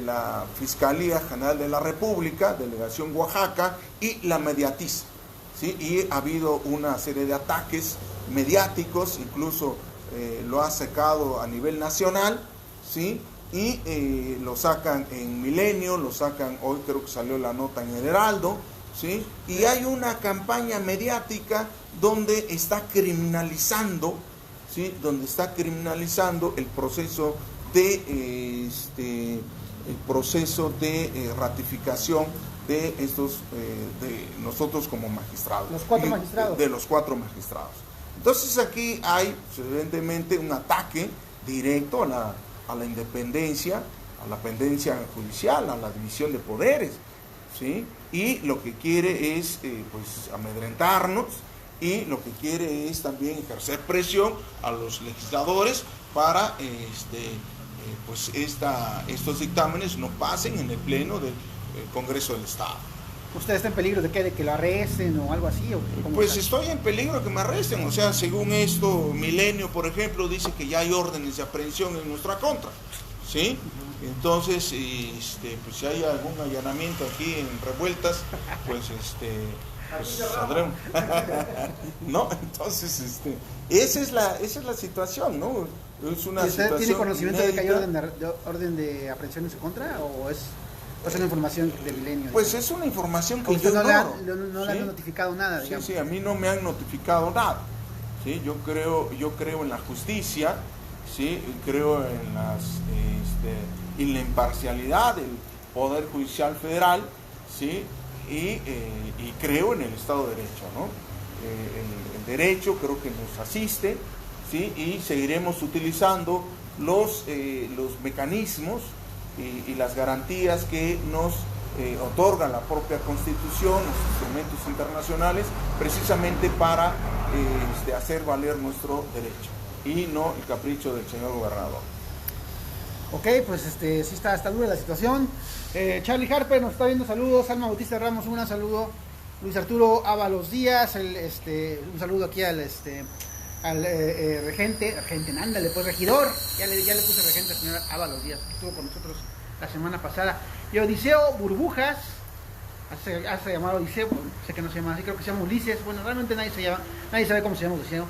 la Fiscalía General de la República, Delegación Oaxaca, y la mediatiza, ¿sí? Y ha habido una serie de ataques mediáticos, incluso lo ha sacado a nivel nacional, ¿sí? Y lo sacan en Milenio, lo sacan, hoy creo que salió la nota en el Heraldo, ¿sí? Y hay una campaña mediática donde está criminalizando, ¿sí?, donde está criminalizando el proceso de ratificación de estos de nosotros como magistrados. Los 4 magistrados. De los 4 magistrados. Entonces aquí hay evidentemente un ataque directo a la independencia, a la pendencia judicial, a la división de poderes, ¿sí? Y lo que quiere es pues amedrentarnos, y lo que quiere es también ejercer presión a los legisladores para pues estos dictámenes no pasen en el pleno del Congreso del Estado. ¿Usted está en peligro de qué? ¿De que lo arresten o algo así? ¿O pues estoy en peligro de que me arresten. O sea, según esto, Milenio, por ejemplo, dice que ya hay órdenes de aprehensión en nuestra contra, ¿sí? Entonces, pues si hay algún allanamiento aquí en Revueltas, pues saldremos. ¿No? Entonces, esa es la situación, ¿no? Es una ¿Usted tiene conocimiento de que hay inédita. orden de aprehensión en su contra, o es una información de Milenio? Pues es una información que usted yo no le han notificado nada, digamos. Sí, a mí no me han notificado nada, ¿sí? Yo creo en la justicia, ¿sí? Creo en la imparcialidad del Poder Judicial Federal, ¿sí? Y creo en el Estado de Derecho, ¿no? el derecho, creo que nos asiste, ¿sí? Y seguiremos utilizando los mecanismos y las garantías que nos otorga la propia Constitución, los instrumentos internacionales, precisamente para hacer valer nuestro derecho y no el capricho del señor gobernador. Ok, pues sí está dura la situación. Charlie Harper nos está viendo, saludos. Alma Bautista Ramos, un saludo. Luis Arturo Ábalos Díaz, un saludo aquí al regente, ándale, pues regidor, ya le puse regente al señor Ábalos Díaz, que estuvo con nosotros la semana pasada. Y Odiseo Burbujas, hace llamado Odiseo, sé que no se llama así, creo que se llama Ulises, bueno, realmente nadie sabe cómo se llama Odiseo.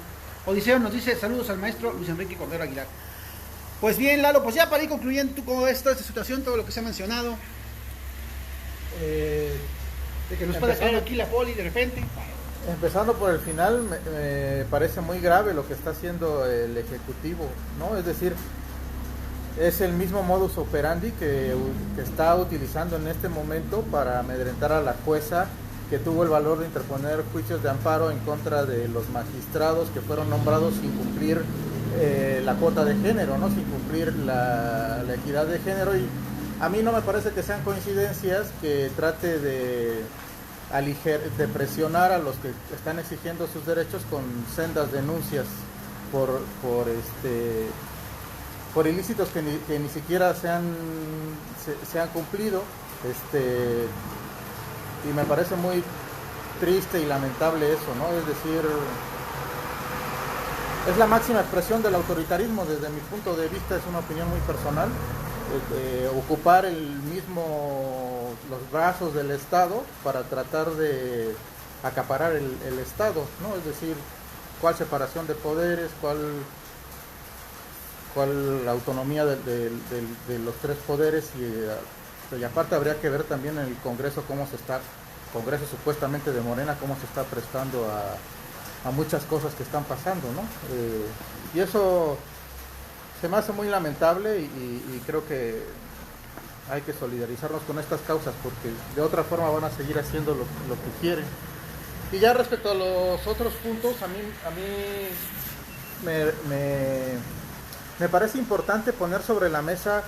Odiseo nos dice, saludos al maestro Luis Enrique Cordero Aguilar. Pues bien, Lalo, pues ya para ir concluyendo tú cómo ves toda esta situación, todo lo que se ha mencionado, de que nos puede caer aquí la poli de repente. Empezando por el final, me parece muy grave lo que está haciendo el Ejecutivo, ¿no? Es decir, es el mismo modus operandi que está utilizando en este momento para amedrentar a la jueza que tuvo el valor de interponer juicios de amparo en contra de los magistrados que fueron nombrados sin cumplir la cuota de género, ¿no? Sin cumplir la equidad de género. Y a mí no me parece que sean coincidencias que trate de presionar a los que están exigiendo sus derechos con sendas denuncias por ilícitos que ni siquiera se han cumplido, y me parece muy triste y lamentable eso, ¿no? Es decir, es la máxima expresión del autoritarismo desde mi punto de vista, es una opinión muy personal. Ocupar los brazos del Estado para tratar de acaparar el Estado, ¿no? Es decir, cuál separación de poderes, cuál autonomía de los tres poderes, y aparte habría que ver también en el Congreso Congreso supuestamente de Morena, cómo se está prestando a muchas cosas que están pasando, ¿no? Y eso se me hace muy lamentable y creo que hay que solidarizarnos con estas causas porque de otra forma van a seguir haciendo lo que quieren. Y ya respecto a los otros puntos, a mí me parece importante poner sobre la mesa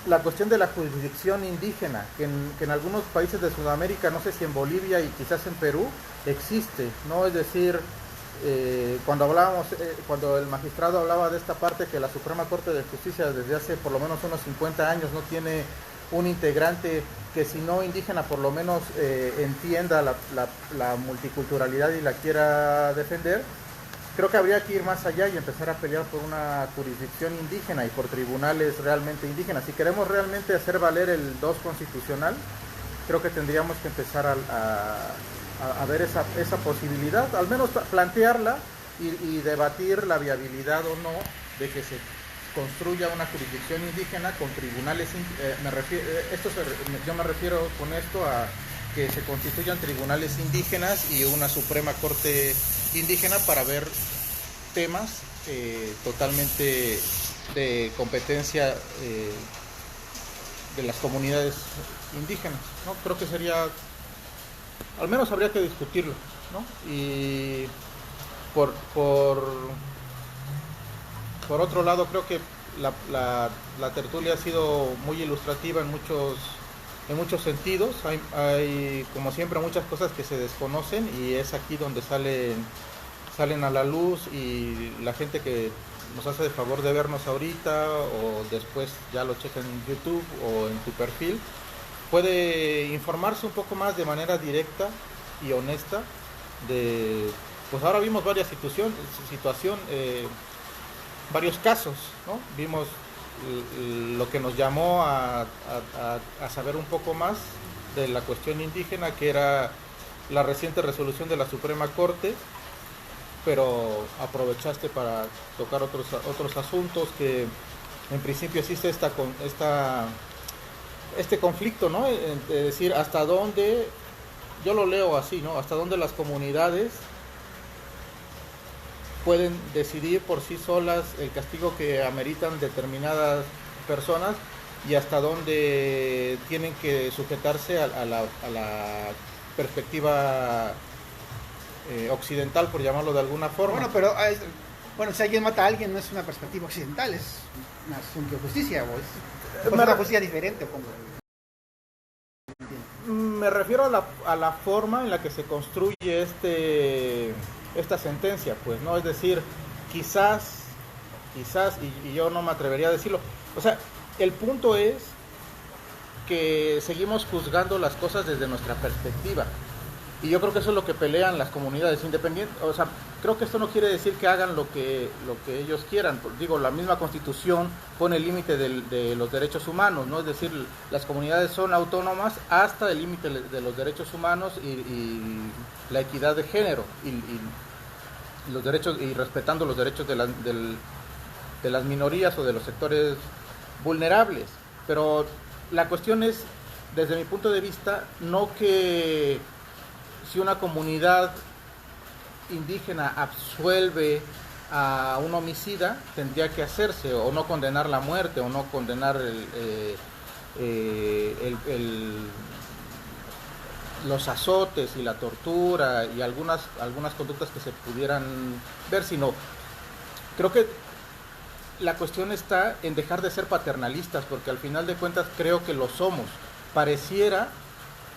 la cuestión de la jurisdicción indígena, que en algunos países de Sudamérica, no sé si en Bolivia y quizás en Perú, existe, ¿no? Es decir, cuando el magistrado hablaba de esta parte, que la Suprema Corte de Justicia desde hace por lo menos unos 50 años no tiene un integrante que, si no indígena, por lo menos entienda la multiculturalidad y la quiera defender, creo que habría que ir más allá y empezar a pelear por una jurisdicción indígena y por tribunales realmente indígenas. Si queremos realmente hacer valer el 2 constitucional, creo que tendríamos que empezar a ver esa posibilidad, al menos plantearla y debatir la viabilidad o no de que se construya una jurisdicción indígena con tribunales. Yo me refiero con esto a que se constituyan tribunales indígenas y una Suprema Corte indígena para ver temas totalmente de competencia de las comunidades indígenas, ¿no? Creo que sería, al menos habría que discutirlo, ¿no? Y por otro lado, creo que la tertulia ha sido muy ilustrativa en muchos sentidos. Hay, como siempre, muchas cosas que se desconocen y es aquí donde salen a la luz, y la gente que nos hace el favor de vernos ahorita o después ya lo checa en YouTube o en tu perfil, puede informarse un poco más de manera directa y honesta pues ahora vimos varias varios casos, ¿no? Vimos lo que nos llamó a saber un poco más de la cuestión indígena, que era la reciente resolución de la Suprema Corte, pero aprovechaste para tocar otros asuntos que en principio existe este conflicto, ¿no? Es decir, hasta dónde, yo lo leo así, ¿no? Hasta dónde las comunidades pueden decidir por sí solas el castigo que ameritan determinadas personas y hasta dónde tienen que sujetarse a la perspectiva occidental, por llamarlo de alguna forma. Bueno, pero bueno, si alguien mata a alguien no es una perspectiva occidental, es una asunto de justicia, o es una justicia diferente. Como... Me refiero a la forma en la que se construye esta sentencia, pues, ¿no? Es decir, quizás, y yo no me atrevería a decirlo, o sea, el punto es que seguimos juzgando las cosas desde nuestra perspectiva. Y yo creo que eso es lo que pelean las comunidades independientes. O sea, creo que esto no quiere decir que hagan lo que ellos quieran. Digo, la misma Constitución pone el límite de los derechos humanos, ¿no? Es decir, las comunidades son autónomas hasta el límite de los derechos humanos y la equidad de género y los derechos, y respetando los derechos de las minorías o de los sectores vulnerables. Pero la cuestión es, desde mi punto de vista, no que si una comunidad indígena absuelve a un homicida, tendría que hacerse, o no condenar la muerte, o no condenar los azotes y la tortura y algunas conductas que se pudieran ver, sino creo que la cuestión está en dejar de ser paternalistas, porque al final de cuentas creo que lo somos. Pareciera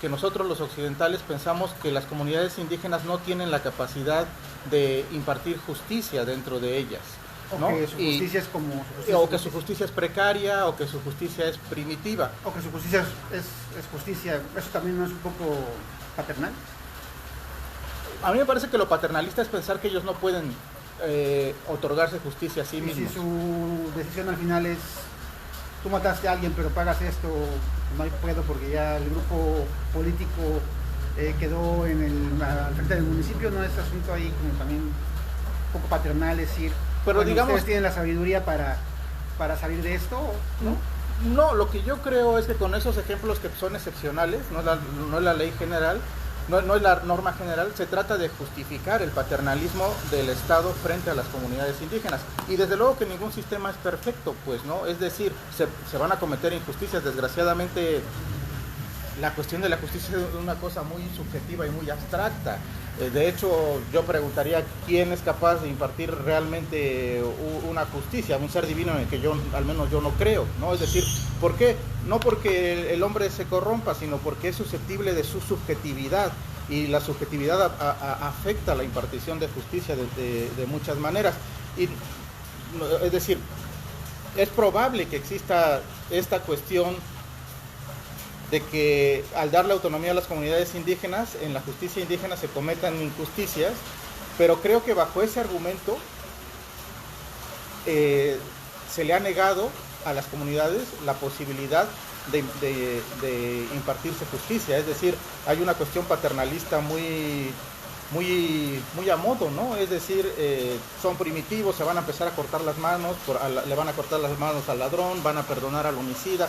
que nosotros los occidentales pensamos que las comunidades indígenas no tienen la capacidad de impartir justicia dentro de ellas, ¿no? O que su justicia es como... O que su justicia es precaria, o que su justicia es primitiva. O que su justicia es justicia. ¿Eso también no es un poco paternal? A mí me parece que lo paternalista es pensar que ellos no pueden otorgarse justicia a sí mismos. Si su decisión al final es: tú mataste a alguien pero pagas esto, no puedo porque ya el grupo político quedó al frente del municipio, no es asunto ahí como también un poco paternal decir, pero bueno, digamos, ustedes tienen la sabiduría para salir de esto, ¿no? No, lo que yo creo es que con esos ejemplos que son excepcionales, no es la ley general, no es la norma general, se trata de justificar el paternalismo del Estado frente a las comunidades indígenas. Y desde luego que ningún sistema es perfecto, pues, ¿no? Es decir, se van a cometer injusticias. Desgraciadamente, la cuestión de la justicia es una cosa muy subjetiva y muy abstracta. De hecho, yo preguntaría quién es capaz de impartir realmente una justicia, un ser divino en el que al menos yo no creo, ¿no? Es decir, ¿por qué? No porque el hombre se corrompa, sino porque es susceptible de su subjetividad, y la subjetividad afecta la impartición de justicia de muchas maneras. Y, es decir, es probable que exista esta cuestión de que al darle autonomía a las comunidades indígenas, en la justicia indígena se cometan injusticias, pero creo que bajo ese argumento se le ha negado a las comunidades la posibilidad de impartirse justicia. Es decir, hay una cuestión paternalista muy a modo, ¿no? Es decir, son primitivos, se van a empezar a cortar las manos, le van a cortar las manos al ladrón, van a perdonar al homicida.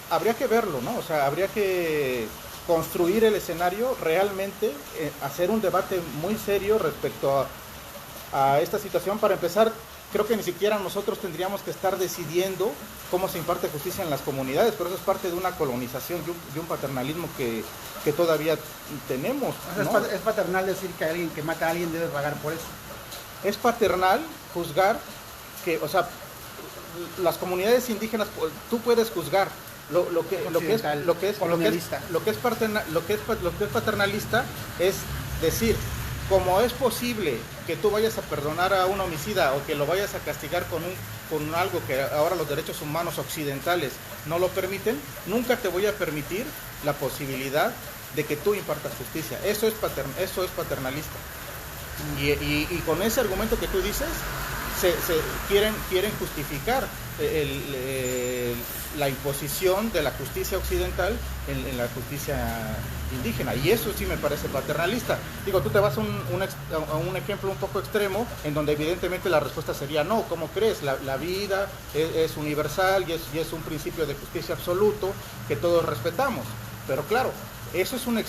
Habría que verlo, ¿no? O sea, habría que construir el escenario realmente, hacer un debate muy serio respecto a esta situación. Para empezar, creo que ni siquiera nosotros tendríamos que estar decidiendo cómo se imparte justicia en las comunidades, pero eso es parte de una colonización y un paternalismo que todavía tenemos, ¿no? Es paternal decir que alguien que mata a alguien debe pagar por eso. Es paternal juzgar que, o sea, las comunidades indígenas, tú puedes juzgar lo que es paternalista es decir, como es posible que tú vayas a perdonar a un homicida o que lo vayas a castigar con algo que ahora los derechos humanos occidentales no lo permiten, nunca te voy a permitir la posibilidad de que tú impartas justicia. Eso es paternalista. Y con ese argumento que tú dices, quieren justificar la imposición de la justicia occidental en la justicia indígena, y eso sí me parece paternalista. Digo, tú te vas a un ejemplo un poco extremo, en donde evidentemente la respuesta sería no, ¿cómo crees? La vida es universal y es un principio de justicia absoluto que todos respetamos, pero claro, eso es un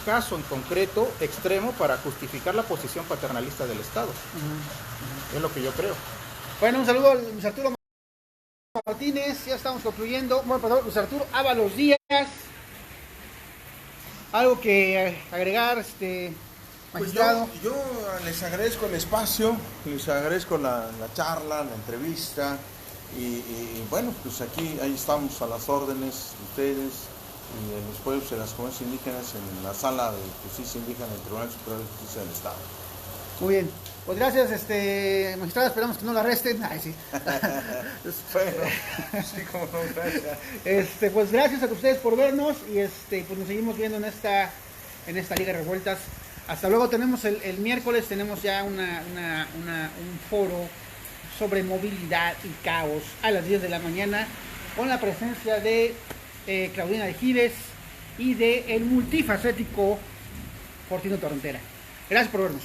caso en concreto extremo para justificar la posición paternalista del Estado. Es lo que yo creo. Bueno, un saludo a Luis Arturo Martínez, ya estamos concluyendo. Bueno, perdón, Luis Arturo Ábalos Díaz. Algo que agregar, Pues magistrado. yo les agradezco el espacio, les agradezco la charla, la entrevista y bueno, pues ahí estamos a las órdenes de ustedes y de los pueblos de las comunidades indígenas en la sala de justicia indígena del Tribunal Superior de Justicia del Estado. Muy bien. Pues gracias, magistrado, esperamos que no lo arresten. Ay, sí. Bueno, sí, como no, gracias. Pues gracias a ustedes por vernos y pues nos seguimos viendo en esta Liga de Revueltas. Hasta luego. Tenemos el miércoles, tenemos ya un foro sobre movilidad y caos a las 10 de la mañana con la presencia de Claudina de Giles y de el multifacético Fortino Torrentera. Gracias por vernos.